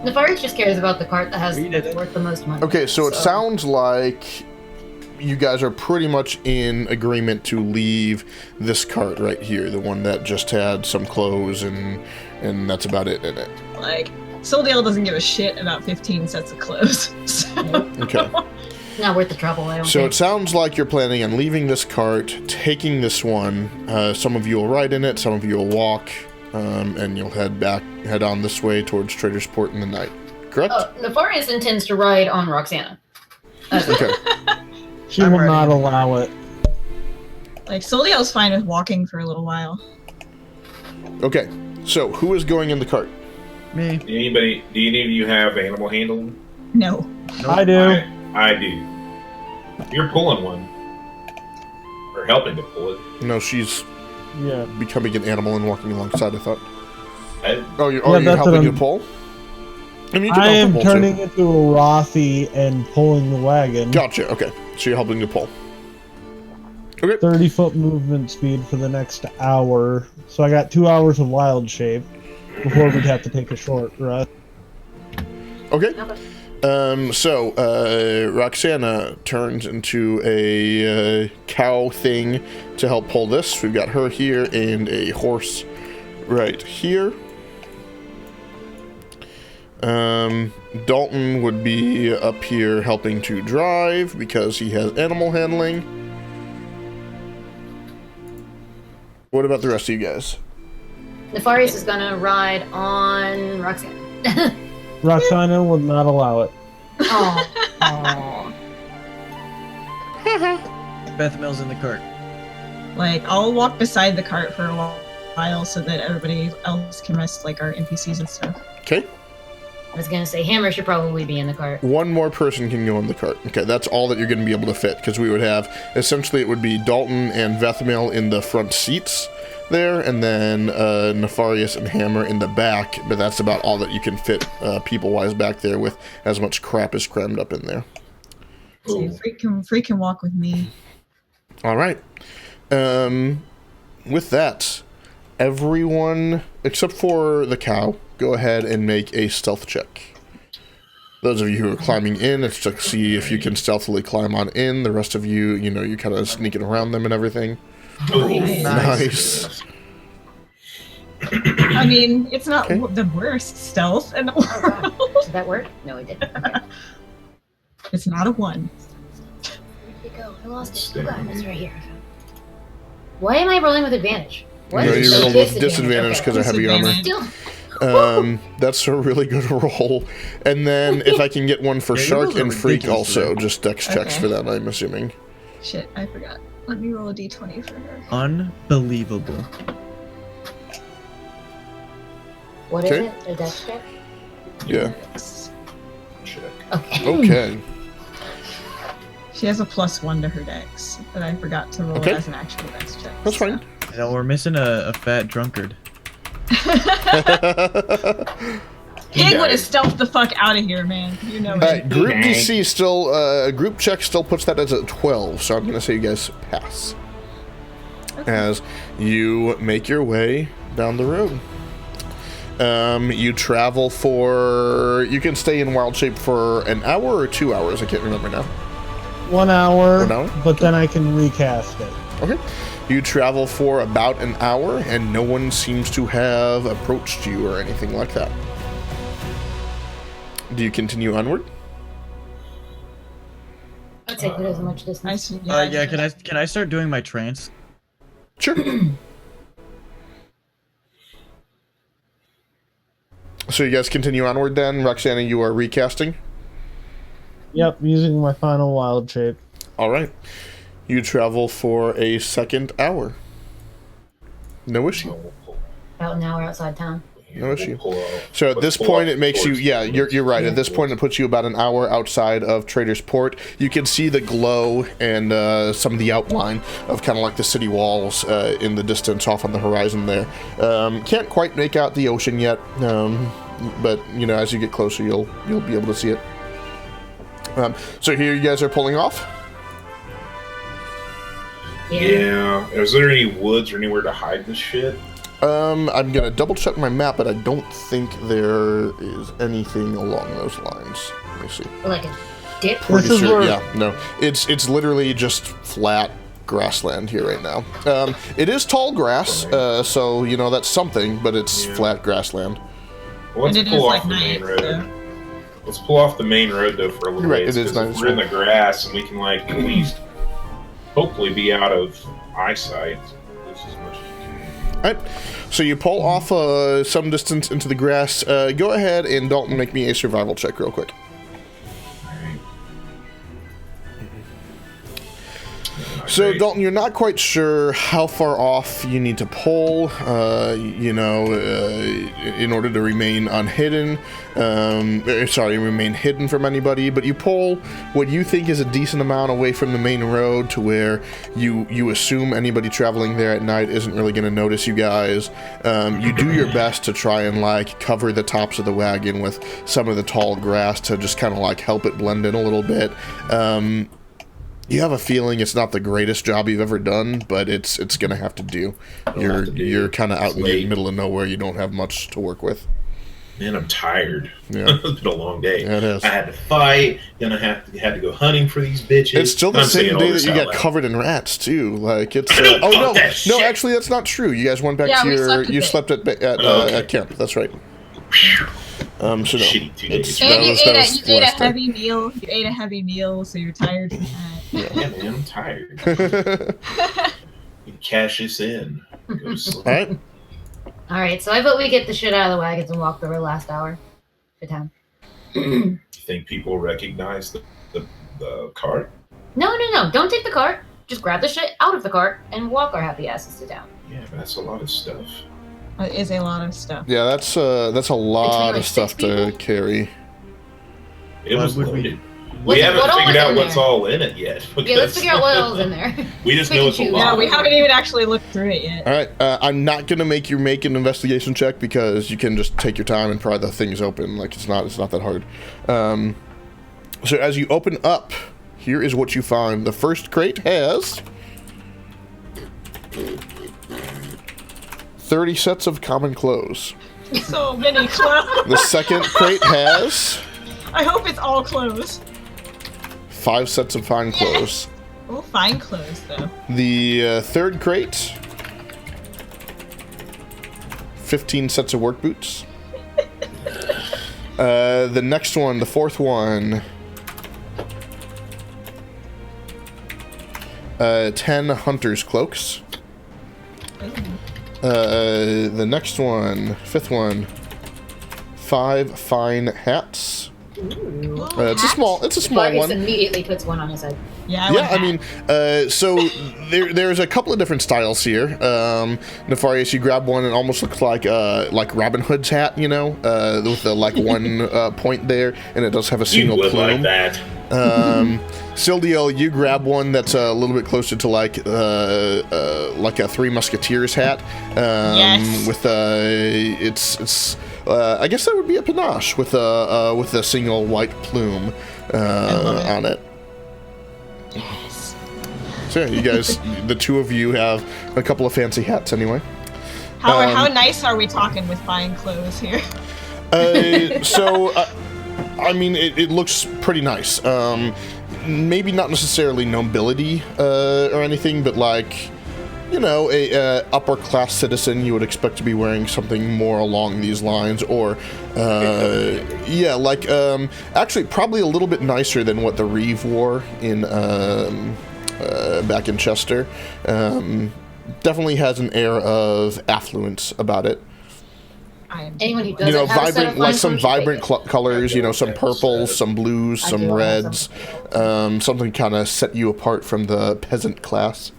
Speaker 5: Nefarious just cares about the cart that has
Speaker 6: We did it.
Speaker 5: worth the most money.
Speaker 1: Okay, so it sounds like you guys are pretty much in agreement to leave this cart right here, the one that just had some clothes and that's about it in it.
Speaker 3: Like, Soldale doesn't give a shit about 15 sets of clothes. So.
Speaker 1: Okay.
Speaker 5: Not worth the trouble, I don't
Speaker 1: So
Speaker 5: think.
Speaker 1: it sounds like you're planning on leaving this cart, taking this one. Some of you will ride in it, some of you will walk, and you'll head on this way towards Trader's Port in the night. Correct?
Speaker 5: Nefarious intends to ride on Roxana.
Speaker 1: Okay.
Speaker 4: She
Speaker 6: I'm
Speaker 4: will
Speaker 6: ready.
Speaker 4: not allow it.
Speaker 3: Like, Soldale's fine with walking for a little while.
Speaker 1: Okay. So who is going in the cart?
Speaker 6: Me.
Speaker 2: Do any of you have animal handling?
Speaker 3: No.
Speaker 4: I do.
Speaker 2: I do. You're pulling one. Or helping to pull it.
Speaker 1: No, she's
Speaker 4: Yeah.
Speaker 1: becoming an animal and walking alongside, I thought.
Speaker 2: I,
Speaker 1: You're
Speaker 4: that's what
Speaker 1: helping to
Speaker 4: I'm-
Speaker 1: pull? I mean, you can
Speaker 4: I
Speaker 1: help
Speaker 4: am
Speaker 1: to pull,
Speaker 4: turning
Speaker 1: too.
Speaker 4: into a Rothy and pulling the wagon.
Speaker 1: Gotcha, okay. So you're helping to pull. Okay.
Speaker 4: 30-foot movement speed for the next hour. So I got 2 hours of wild shape before we'd have to take a short rest.
Speaker 1: Okay. So Roxana turns into a cow thing to help pull this. We've got her here and a horse right here. Dalton would be up here helping to drive because he has animal handling. What about the rest of you guys?
Speaker 5: Nefarious is gonna ride on Roxana.
Speaker 4: Roxana would not allow it.
Speaker 5: Oh.
Speaker 6: Beth Mills in the cart.
Speaker 3: Like, I'll walk beside the cart for a while so that everybody else can rest, like our NPCs and stuff.
Speaker 1: Okay.
Speaker 5: I was gonna say Hammer should probably be in the cart.
Speaker 1: One more person can go in the cart. Okay, that's all that you're going to be able to fit, because we would have, essentially it would be Dalton and Vethmil in the front seats there, and then Nefarious and Hammer in the back, but that's about all that you can fit people-wise back there with as much crap is crammed up in there.
Speaker 3: So Freak can walk with me.
Speaker 1: All right. With that, everyone, except for the cow, go ahead and make a stealth check. Those of you who are climbing in, it's to see if you can stealthily climb on in. The rest of you, you're kind of sneaking around them and everything. Nice.
Speaker 3: I mean, it's not
Speaker 1: Okay.
Speaker 3: the worst stealth in the world.
Speaker 5: Did that work? No, it didn't. Okay.
Speaker 3: It's not a 1.
Speaker 5: Where'd it go? I lost it. Oh, God, it's right here. Why am I rolling with advantage? What?
Speaker 1: No, you
Speaker 5: Oh,
Speaker 1: rolled with disadvantage because of heavy armor.
Speaker 3: Disadvantage.
Speaker 5: Still.
Speaker 1: That's a really good roll. And then if I can get one for
Speaker 6: Yeah,
Speaker 1: Shark
Speaker 6: those are
Speaker 1: and Freak
Speaker 6: ridiculous,
Speaker 1: also,
Speaker 6: though.
Speaker 1: just dex checks
Speaker 3: Okay.
Speaker 1: for that, I'm assuming.
Speaker 3: Shit, I forgot. Let me roll a d20 for her.
Speaker 6: Unbelievable.
Speaker 5: What is
Speaker 1: Okay.
Speaker 5: it? A dex check?
Speaker 1: Yeah.
Speaker 5: Okay.
Speaker 1: Okay.
Speaker 3: She has a +1 to her dex, but I forgot to roll
Speaker 1: Okay.
Speaker 3: it as an actual dex check.
Speaker 1: That's fine.
Speaker 6: You know, we're missing a fat drunkard.
Speaker 3: Pig would have stealthed the fuck out of here, man. You know it.
Speaker 1: Group
Speaker 2: Dang.
Speaker 1: DC still, group check still puts that as a 12, so I'm going to say you guys pass. As you make your way down the road. You travel you can stay in wild shape for an hour or 2 hours, I can't remember now.
Speaker 4: 1 hour,
Speaker 1: 1 hour?
Speaker 4: but then I can recast it.
Speaker 1: Okay. You travel for about an hour, and no one seems to have approached you or anything like that. Do you continue onward?
Speaker 5: I'd say put as much
Speaker 3: I
Speaker 5: distance.
Speaker 3: see.
Speaker 6: Yeah, can I start doing my trance?
Speaker 1: Sure. So you guys continue onward then. Roxana, you are recasting?
Speaker 4: Yep, using my final wild shape.
Speaker 1: All right. You travel for a second hour. No issue.
Speaker 5: About an hour outside town.
Speaker 1: No issue. So at this point, it makes you, yeah, you're right. At this point, it puts you about an hour outside of Trader's Port. You can see the glow and some of the outline of kind of like the city walls in the distance off on the horizon there. Can't quite make out the ocean yet, but, as you get closer, you'll be able to see it. So here you guys are pulling off.
Speaker 2: Yeah. Is there any woods or anywhere to hide this shit?
Speaker 1: I'm gonna double check my map, but I don't think there is anything along those lines. Let me see.
Speaker 5: Or like dip?
Speaker 1: Pretty
Speaker 4: This is
Speaker 1: sure,
Speaker 4: where-
Speaker 1: yeah. No, it's literally just flat grassland here right now. It is tall grass, so you know that's something, but it's flat grassland.
Speaker 2: Well, let's
Speaker 3: And it
Speaker 2: pull
Speaker 3: is,
Speaker 2: off
Speaker 3: like,
Speaker 2: the main
Speaker 3: nice,
Speaker 2: road.
Speaker 3: so.
Speaker 2: Let's pull off the main road though for a little
Speaker 1: Right,
Speaker 2: bit.
Speaker 1: it is nice.
Speaker 2: We're in the grass, and we can like at least hopefully be out of eyesight. At least as much as we can.
Speaker 1: All right, so you pull off some distance into the grass. Go ahead and Dalton, make me a survival check real quick.
Speaker 2: Alright.
Speaker 1: So, Dalton, you're not quite sure how far off you need to pull, in order to remain unhidden. Remain hidden from anybody. But you pull what you think is a decent amount away from the main road to where you assume anybody traveling there at night isn't really going to notice you guys. You do your best to try and, like, cover the tops of the wagon with some of the tall grass to just kind of, like, help it blend in a little bit. You have a feeling it's not the greatest job you've ever done, but it's gonna have to do. You're kind of out in the middle of nowhere. You don't have much to work with.
Speaker 2: Man, I'm tired.
Speaker 1: Yeah.
Speaker 2: It's been a long day.
Speaker 1: Yeah, it is.
Speaker 2: I had to fight. Then I had to go hunting for these bitches.
Speaker 1: It's still the
Speaker 2: I'm saying
Speaker 1: same
Speaker 2: all
Speaker 1: day that
Speaker 2: this
Speaker 1: you
Speaker 2: out
Speaker 1: got
Speaker 2: loud.
Speaker 1: covered in rats too. Like it's.
Speaker 2: Fuck
Speaker 1: Oh no,
Speaker 2: that
Speaker 1: no,
Speaker 2: shit.
Speaker 1: actually that's not true. You guys went back
Speaker 3: Yeah,
Speaker 1: to
Speaker 3: we
Speaker 1: your.
Speaker 3: slept a
Speaker 1: You
Speaker 3: bit.
Speaker 1: slept at
Speaker 2: Okay.
Speaker 1: camp. That's right. So no,
Speaker 2: Shitty 2 days.
Speaker 1: it's-
Speaker 3: And
Speaker 1: That
Speaker 3: you
Speaker 1: was-
Speaker 3: ate,
Speaker 1: that
Speaker 3: a,
Speaker 1: was
Speaker 3: you ate a
Speaker 1: last day.
Speaker 3: heavy meal. You ate a heavy meal, so you're tired from that.
Speaker 2: Yeah, man, I'm tired. You cash this in. Go to sleep.
Speaker 1: All right.
Speaker 5: All right, so I vote we get the shit out of the wagons and walk through our last hour to town.
Speaker 2: You think people recognize the cart?
Speaker 5: No, don't take the cart. Just grab the shit out of the cart and walk our happy asses to town.
Speaker 2: Yeah, but that's a lot of stuff.
Speaker 3: It is a lot of stuff.
Speaker 1: Yeah, that's a lot
Speaker 5: like
Speaker 1: of stuff
Speaker 5: 6
Speaker 1: to
Speaker 5: people?
Speaker 1: carry.
Speaker 2: It
Speaker 6: Why
Speaker 2: was
Speaker 6: would we-
Speaker 2: loaded.
Speaker 5: What
Speaker 2: We haven't
Speaker 5: all
Speaker 2: figured
Speaker 5: is
Speaker 2: out
Speaker 5: in
Speaker 2: what's
Speaker 5: there?
Speaker 2: all in it yet.
Speaker 5: Yeah, let's
Speaker 2: because-
Speaker 5: figure out what else is in there.
Speaker 2: We just
Speaker 5: We
Speaker 2: know
Speaker 5: can
Speaker 2: it's a
Speaker 5: choose.
Speaker 2: lot.
Speaker 3: Yeah, we haven't even actually looked through it yet.
Speaker 1: All right, I'm not gonna make you make an investigation check because you can just take your time and pry the things open. Like it's not that hard. So as you open up, here is what you find. The first crate has 30 sets of common clothes.
Speaker 3: So many clothes.
Speaker 1: The second crate has
Speaker 3: I hope it's all clothes.
Speaker 1: 5 sets of fine clothes.
Speaker 3: Oh, fine clothes though.
Speaker 1: The third crate, 15 sets of work boots. The next one, the fourth one, 10 hunter's cloaks. The next one, fifth one, 5 fine hats. It's a small
Speaker 5: Marcus
Speaker 1: one.
Speaker 5: immediately puts one on his head.
Speaker 3: Yeah,
Speaker 1: Yeah, I mean, so there's a couple of different styles here. Nefarious, you grab one and almost looks like Robin Hood's hat, you know, with the one point there, and it does have a
Speaker 2: You
Speaker 1: single
Speaker 2: would like
Speaker 1: plume.
Speaker 2: that.
Speaker 1: Sildiel, you grab one that's a little bit closer to like a Three Musketeers hat.
Speaker 3: Yes.
Speaker 1: With it's I guess that would be a panache with a single white plume on it.
Speaker 3: Yes.
Speaker 1: So yeah, you guys, the two of you have a couple of fancy hats anyway.
Speaker 3: How nice are we talking with fine clothes here?
Speaker 1: I mean, it looks pretty nice. Maybe not necessarily nobility or anything, but like, you know, a upper class citizen you would expect to be wearing something more along these lines, or yeah, like actually probably a little bit nicer than what the Reeve wore in back in Chester. Definitely has an air of affluence about it.
Speaker 5: Anyone who doesn't
Speaker 1: You know,
Speaker 5: have a set of
Speaker 1: vibrant,
Speaker 5: fine
Speaker 1: like some
Speaker 5: clothes should
Speaker 1: vibrant
Speaker 5: take it.
Speaker 1: colors. You know, some purples, some blues,
Speaker 5: I
Speaker 1: some
Speaker 5: do have
Speaker 1: reds. Something kind of set you apart from the peasant class.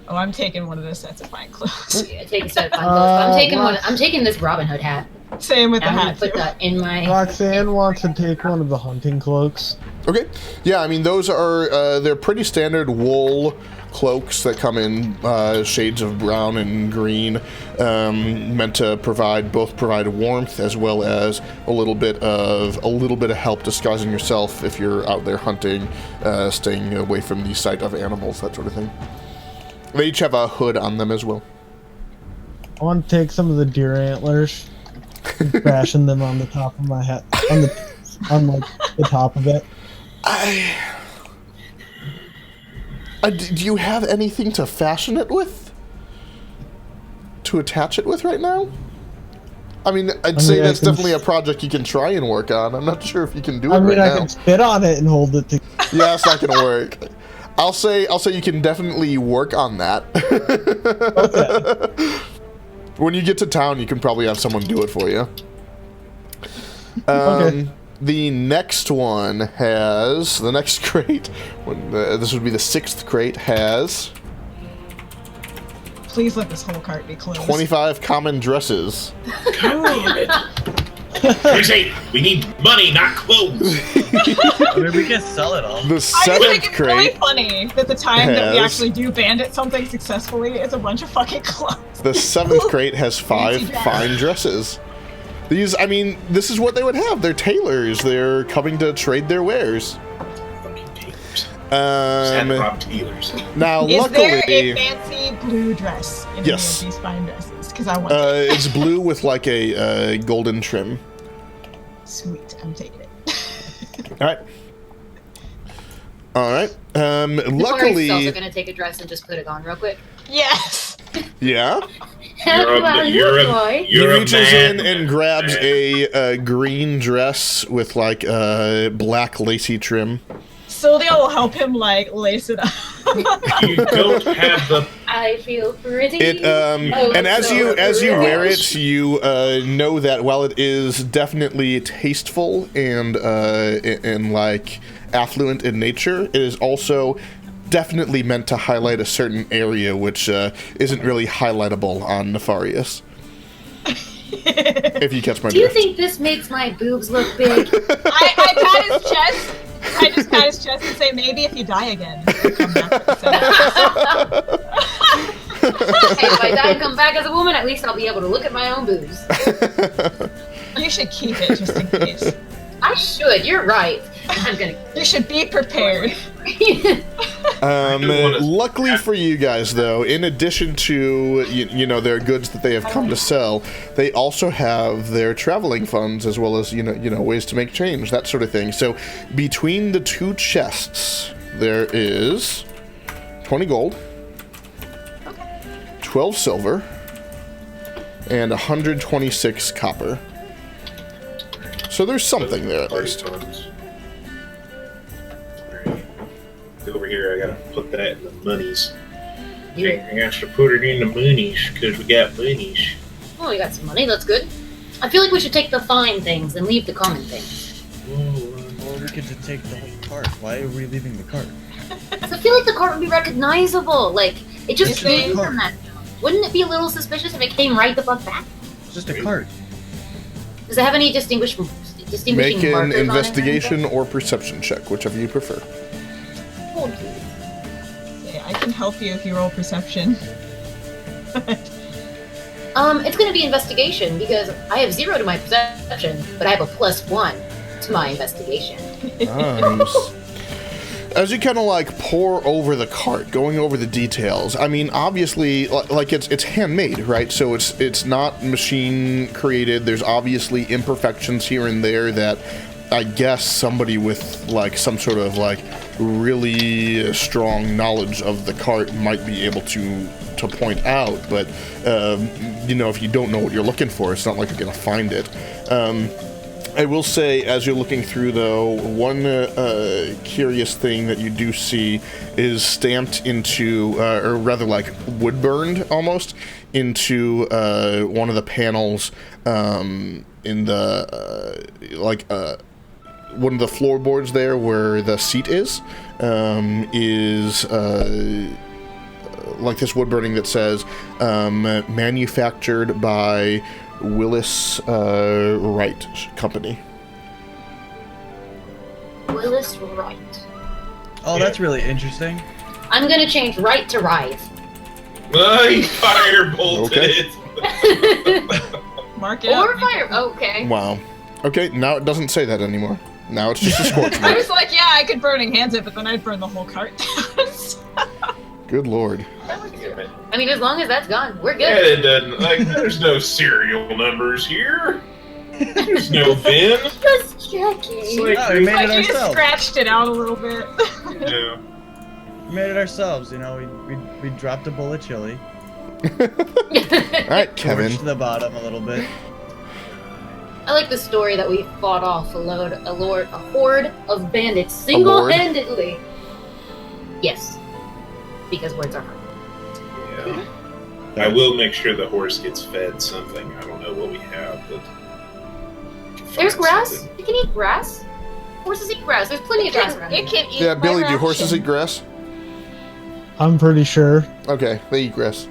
Speaker 3: Oh, I'm taking one of those sets of fine clothes.
Speaker 5: Yeah, take a set of fine clothes. But I'm taking
Speaker 4: well-
Speaker 5: one. I'm taking this Robin Hood hat.
Speaker 3: Same with the
Speaker 5: I'm gonna
Speaker 3: hat.
Speaker 5: put
Speaker 3: too.
Speaker 5: that in my.
Speaker 4: Roxanne wants to take one of the hunting cloaks.
Speaker 1: Okay. Yeah, I mean, those are, they're pretty standard wool cloaks that come in shades of brown and green, meant to provide warmth as well as a little bit of help disguising yourself if you're out there hunting, staying away from the sight of animals, that sort of thing. They each have a hood on them as well.
Speaker 4: I want to take some of the deer antlers, and fashion them on the top of my hat, on like the top of it.
Speaker 1: Do you have anything to fashion it with? To attach it with right now? I mean, I'd say that's definitely a project you can try and work on. I'm not sure if you can do it right now.
Speaker 4: I can spit on it and hold it.
Speaker 1: Yeah, that's not gonna work. I'll say you can definitely work on that.
Speaker 4: Okay.
Speaker 1: When you get to town, you can probably have someone do it for you.
Speaker 4: Okay.
Speaker 1: The next one has the next crate. This would be the 6th crate. Has
Speaker 3: Please let this whole cart be closed.
Speaker 1: 25 common dresses.
Speaker 2: Tracy, we need money, not clothes.
Speaker 6: I mean, we can sell it all.
Speaker 1: The
Speaker 3: I just think
Speaker 1: 7th
Speaker 3: it's really
Speaker 1: crate.
Speaker 3: funny that the time that we
Speaker 1: has-
Speaker 3: actually do bandit something successfully, it's a bunch of fucking clothes.
Speaker 1: The 7th crate has 5
Speaker 3: Fancy dress.
Speaker 1: fine dresses. These, I mean, this is what they would have. They're tailors. They're coming to trade their wares.
Speaker 2: Fucking tailors. Sad Rob Taylors.
Speaker 1: Now,
Speaker 3: Is there a
Speaker 1: luckily,
Speaker 3: fancy blue dress in
Speaker 1: Yes.
Speaker 3: any of these fine dresses? Because I want it.
Speaker 1: it's blue with like a golden trim.
Speaker 3: Sweet, I'm taking it.
Speaker 1: All right. All right.
Speaker 5: Luckily,
Speaker 1: Luckily,
Speaker 5: also gonna take a dress and just put it on real quick.
Speaker 3: Yes!
Speaker 1: yeah.
Speaker 2: You're
Speaker 1: He
Speaker 2: a
Speaker 1: reaches
Speaker 2: man.
Speaker 1: in and grabs a green dress with like black lacy trim.
Speaker 3: Sylvia will help him, like, lace it up.
Speaker 2: You don't have the.
Speaker 5: I feel pretty.
Speaker 1: It and as you wear it, you know that while it is definitely tasteful and like affluent in nature, it is also definitely meant to highlight a certain area which isn't really highlightable on Nefarious. If you catch my
Speaker 5: Do you
Speaker 1: drift.
Speaker 5: think this makes my boobs look big?
Speaker 3: I pat his chest. I just pat his chest and say, maybe if you die again, you'll come back to the
Speaker 5: Hey, if I die and come back as a woman, at least I'll be able to look at my own boobs.
Speaker 3: You should keep it just in case.
Speaker 5: I should. You're right. I'm gonna.
Speaker 3: You should be prepared.
Speaker 1: Luckily for you guys, though, in addition to you know their goods that they have come to sell, they also have their traveling funds as well as you know ways to make change, that sort of thing. So between the 2 chests, there is 20 gold, 12 silver, and 126 copper. So there's something there at least.
Speaker 2: Over here, I gotta put that in the monies.
Speaker 5: You-
Speaker 2: I got to put it in the monies because we got monies.
Speaker 5: Oh, you got some money. That's good. I feel like we should take the fine things and leave the common things.
Speaker 6: Or we could just take the whole cart. Why are we leaving the cart?
Speaker 5: I feel like the cart would be recognizable. Like it just
Speaker 3: It's a
Speaker 5: came
Speaker 6: cart.
Speaker 5: from that. Wouldn't it be a little suspicious if it came right the fuck back?
Speaker 6: It's just a cart.
Speaker 5: Does it have any distinguishing
Speaker 1: Make an
Speaker 5: markers on it or
Speaker 1: investigation
Speaker 5: anything?
Speaker 1: or perception check, whichever you prefer.
Speaker 5: Oh,
Speaker 3: Say, I can help you if you roll perception.
Speaker 5: It's gonna be investigation because I have 0 to my perception, but I have a +1 to my investigation.
Speaker 1: Nice. As you kind of like pour over the cart, going over the details. I mean, obviously, like it's handmade, right? So it's not machine created. There's obviously imperfections here and there that I guess somebody with like some sort of like really strong knowledge of the cart might be able to point out. But you know, if you don't know what you're looking for, it's not like you're gonna find it. I will say, as you're looking through, though, one curious thing that you do see is stamped into, or rather like wood burned almost, into one of the panels in the, one of the floorboards there where the seat is like this wood burning that says, manufactured by Willis Wright Company.
Speaker 5: Willis Wright.
Speaker 6: Oh, that's really interesting.
Speaker 5: I'm gonna change right to right.
Speaker 2: I firebolted
Speaker 1: Okay.
Speaker 2: it.
Speaker 3: Mark it
Speaker 5: Or
Speaker 3: up.
Speaker 5: fire. Okay.
Speaker 1: Wow. Okay, now it doesn't say that anymore. Now it's just a scorch
Speaker 3: I
Speaker 1: mark.
Speaker 3: was like, yeah, I could burning hands it, but then I'd burn the whole cart down.
Speaker 1: Good lord.
Speaker 5: I mean, as long as that's gone, we're
Speaker 2: Yeah,
Speaker 5: good.
Speaker 2: it doesn't. Like, there's no serial numbers here. There's no VIN.
Speaker 5: Just checking.
Speaker 2: It's like,
Speaker 6: Oh, we made
Speaker 3: Like
Speaker 6: it
Speaker 3: you just
Speaker 6: ourselves.
Speaker 3: scratched it out a little bit.
Speaker 2: yeah.
Speaker 6: We made it ourselves. You know, we dropped a bowl of chili.
Speaker 1: All right, Kevin.
Speaker 6: Torched the bottom a little bit.
Speaker 5: I like the story that we fought off a horde of bandits single-handedly. Yes, because words are hard.
Speaker 2: Yeah. I will make sure the horse gets fed something. I don't know what we have, but we can find
Speaker 5: There's grass.
Speaker 2: something.
Speaker 5: You can eat grass. Horses eat grass. There's plenty of grass around
Speaker 3: It
Speaker 5: here.
Speaker 3: can eat
Speaker 1: Yeah,
Speaker 3: my
Speaker 1: Billy, do
Speaker 3: ration.
Speaker 1: horses eat grass?
Speaker 4: I'm pretty sure.
Speaker 1: Okay, they eat grass.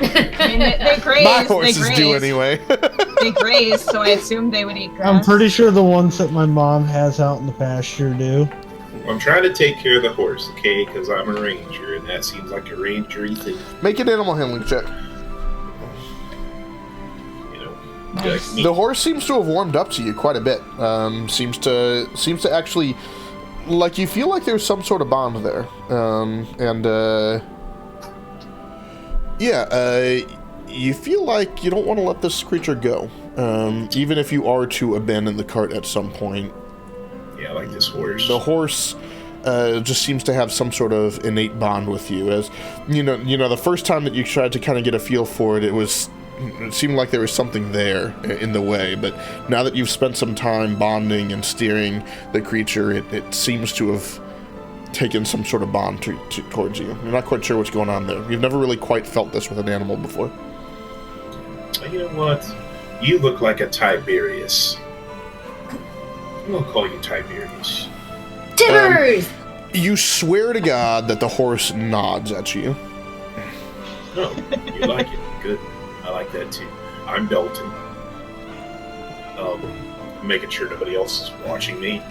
Speaker 3: I mean, they graze.
Speaker 1: My
Speaker 3: they
Speaker 1: horses
Speaker 3: graze.
Speaker 1: do anyway.
Speaker 3: They graze, so I assume they would eat grass.
Speaker 4: I'm pretty sure the ones that my mom has out in the pasture do.
Speaker 2: I'm trying to take care of the horse, okay? Because I'm a ranger, and that seems like a rangery thing.
Speaker 1: Make an animal handling check.
Speaker 2: You know,
Speaker 3: Nice.
Speaker 2: like
Speaker 1: The horse seems to have warmed up to you quite a bit. Seems to actually, like, you feel like there's some sort of bond there. You feel like you don't want to let this creature go. Even if you are to abandon the cart at some point.
Speaker 2: yeah, like this horse.
Speaker 1: The horse just seems to have some sort of innate bond with you. As you know, the first time that you tried to kind of get a feel for it, it seemed like there was something there in the way. But now that you've spent some time bonding and steering the creature, it seems to have taken some sort of bond towards you. You're not quite sure what's going on there. You've never really quite felt this with an animal before.
Speaker 2: You know what? You look like a Tiberius. I'm gonna call you Tiberius.
Speaker 5: Tibbers!
Speaker 1: You swear to God that the horse nods at you.
Speaker 2: Oh, you like it? Good. I like that too. I'm Dalton. Making sure nobody else is watching me.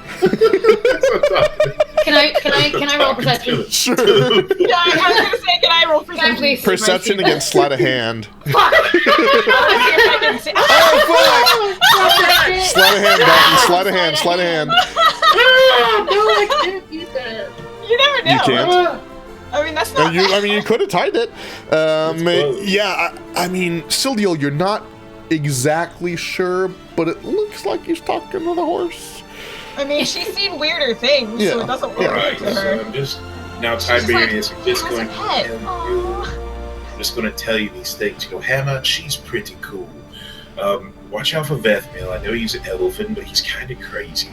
Speaker 5: Can I roll perception?
Speaker 1: Sure.
Speaker 3: Yeah, I was gonna say, can I roll
Speaker 5: Can I
Speaker 3: perception?
Speaker 5: please?
Speaker 1: Perception against sleight of hand.
Speaker 5: Fuck!
Speaker 3: I see if I can see.
Speaker 1: Sleight of hand, Dalton. Sleight of hand. Sleight of hand.
Speaker 5: No, I can't use that.
Speaker 3: You never know.
Speaker 1: You can't.
Speaker 3: I mean, that's not.
Speaker 1: You could have tied it.
Speaker 2: close.
Speaker 1: Yeah, I mean, Sildiel, you're not exactly sure, but it looks like he's talking to the horse.
Speaker 3: I mean, she's seen weirder things,
Speaker 1: Yeah.
Speaker 3: so it doesn't look
Speaker 1: Yeah.
Speaker 2: Alright,
Speaker 3: good to
Speaker 2: so
Speaker 3: her.
Speaker 2: I'm just now
Speaker 3: She's just
Speaker 2: Tiberius.
Speaker 3: like,
Speaker 2: I'm just
Speaker 3: "He has
Speaker 2: going
Speaker 3: a
Speaker 2: to
Speaker 3: pet."
Speaker 2: tell you.
Speaker 3: Aw.
Speaker 2: I'm just going to tell you these things. You go, Hammer, she's pretty cool. Watch out for Vethmil. I know he's an elephant, but he's kind of crazy.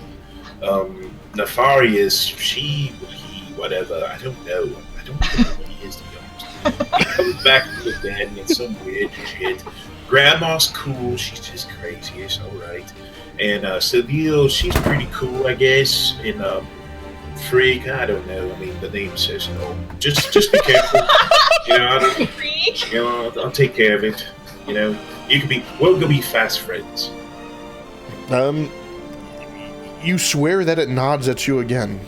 Speaker 2: Nefarius, he, whatever. I don't know. I don't know what he is, to be honest. He comes back from the dead and it's some weird shit. Grandma's cool. She's just crazy. It's all right. And Seville, she's pretty cool, I guess. And Freak, I don't know. I mean, the name says so. Just be careful. You know, I don't.
Speaker 3: Freak.
Speaker 2: You know, I'll take care of it. You know, we'll go be fast friends.
Speaker 1: You swear that it nods at you again.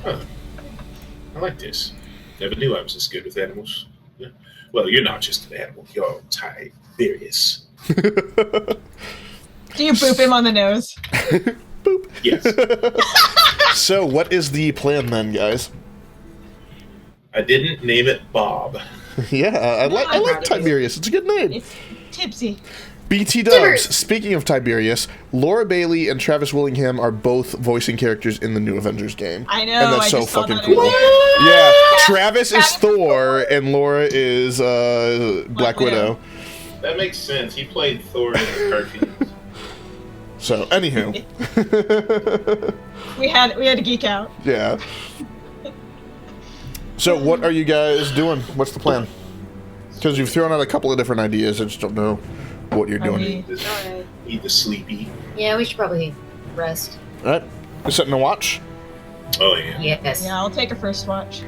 Speaker 2: Huh. I like this. Never knew I was this good with animals. Yeah. Well, you're not just an animal. You're Tiberius.
Speaker 3: Do you boop him on the nose?
Speaker 1: Boop.
Speaker 2: Yes.
Speaker 1: So, what is the plan then, guys?
Speaker 2: I didn't name it Bob.
Speaker 1: Yeah, I like Tiberius. It's a good name.
Speaker 3: It's tipsy.
Speaker 1: BT Dubs,
Speaker 5: Tibbers.
Speaker 1: speaking of Tiberius, Laura Bailey and Travis Willingham are both voicing characters in the new Avengers game.
Speaker 3: I know.
Speaker 1: And that's
Speaker 3: I
Speaker 1: so
Speaker 3: just saw
Speaker 1: fucking
Speaker 3: that
Speaker 1: cool.
Speaker 3: earlier.
Speaker 1: Yeah, Travis is
Speaker 3: Travis is
Speaker 1: Thor and Laura is Black Widow.
Speaker 2: That makes sense. He played Thor in the cartoons.
Speaker 1: So, anywho.
Speaker 3: We had to geek out.
Speaker 1: Yeah. So, what are you guys doing? What's the plan? Because you've thrown out a couple of different ideas. I just don't know what you're
Speaker 3: Are
Speaker 1: doing.
Speaker 3: we-
Speaker 5: Alright.
Speaker 2: Eat the sleepy.
Speaker 5: Yeah, we should probably rest.
Speaker 1: All right. You're setting a watch?
Speaker 2: Oh, yeah.
Speaker 5: Yes.
Speaker 3: Yeah, I'll take a first watch.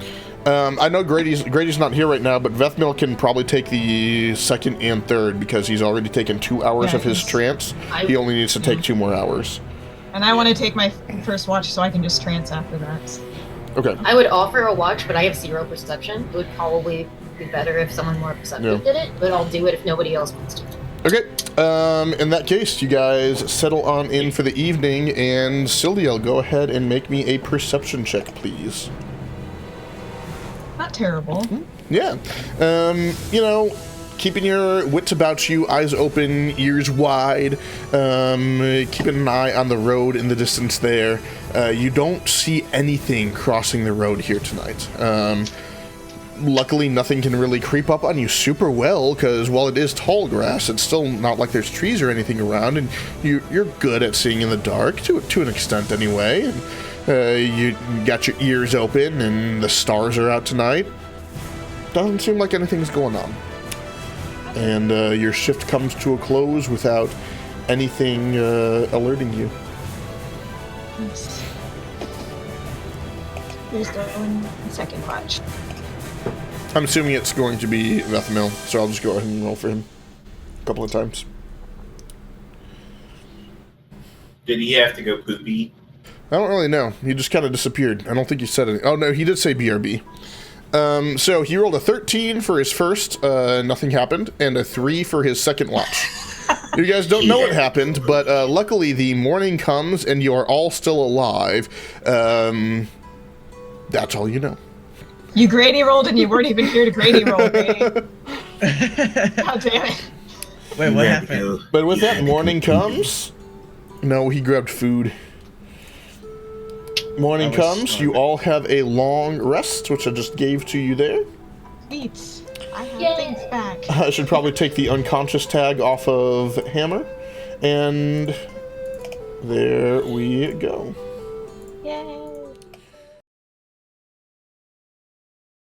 Speaker 1: I know Grady's not here right now, but Vethmil can probably take the second and third because he's already taken 2 hours of his
Speaker 3: Yes.
Speaker 1: trance.
Speaker 5: I-
Speaker 1: He only needs to take 2 more hours.
Speaker 3: And I want to take my first watch so I can just trance after that.
Speaker 1: Okay.
Speaker 5: I would offer a watch, but I have 0 perception. It would probably be better if someone more perceptive did it, but I'll do it if nobody else wants to.
Speaker 1: Okay. In that case, you guys settle on in for the evening, and Sildiel, go ahead and make me a perception check, please.
Speaker 3: Not terrible.
Speaker 1: Yeah. You know, keeping your wits about you, eyes open, ears wide, keeping an eye on the road in the distance there. You don't see anything crossing the road here tonight. Luckily, nothing can really creep up on you super well, because while it is tall grass, it's still not like there's trees or anything around, and you're good at seeing in the dark, to an extent anyway. And, you got your ears open, and the stars are out tonight. Doesn't seem like anything's going on. And your shift comes to a close without anything alerting you.
Speaker 3: Nice. Who's going second watch?
Speaker 1: I'm assuming it's going to be Vethmil, so I'll just go ahead and roll for him a couple of times.
Speaker 2: Did he have to go poopy?
Speaker 1: I don't really know. He just kind of disappeared. I don't think he said anything. Oh, no, he did say BRB. So he rolled a 13 for his first, nothing happened, and a 3 for his second watch. You guys don't know what happened, but luckily the morning comes and you are all still alive. That's all you know.
Speaker 3: You Grady rolled and you weren't even here to Grady roll, Grady. God damn it.
Speaker 6: Wait, what happened?
Speaker 1: But with that, morning comes. No, he grabbed food. Morning comes, you all have a long rest, which I just gave to you there.
Speaker 3: Sweet. I have things back.
Speaker 1: I should probably take the unconscious tag off of Hammer. And there we go.
Speaker 3: Yay.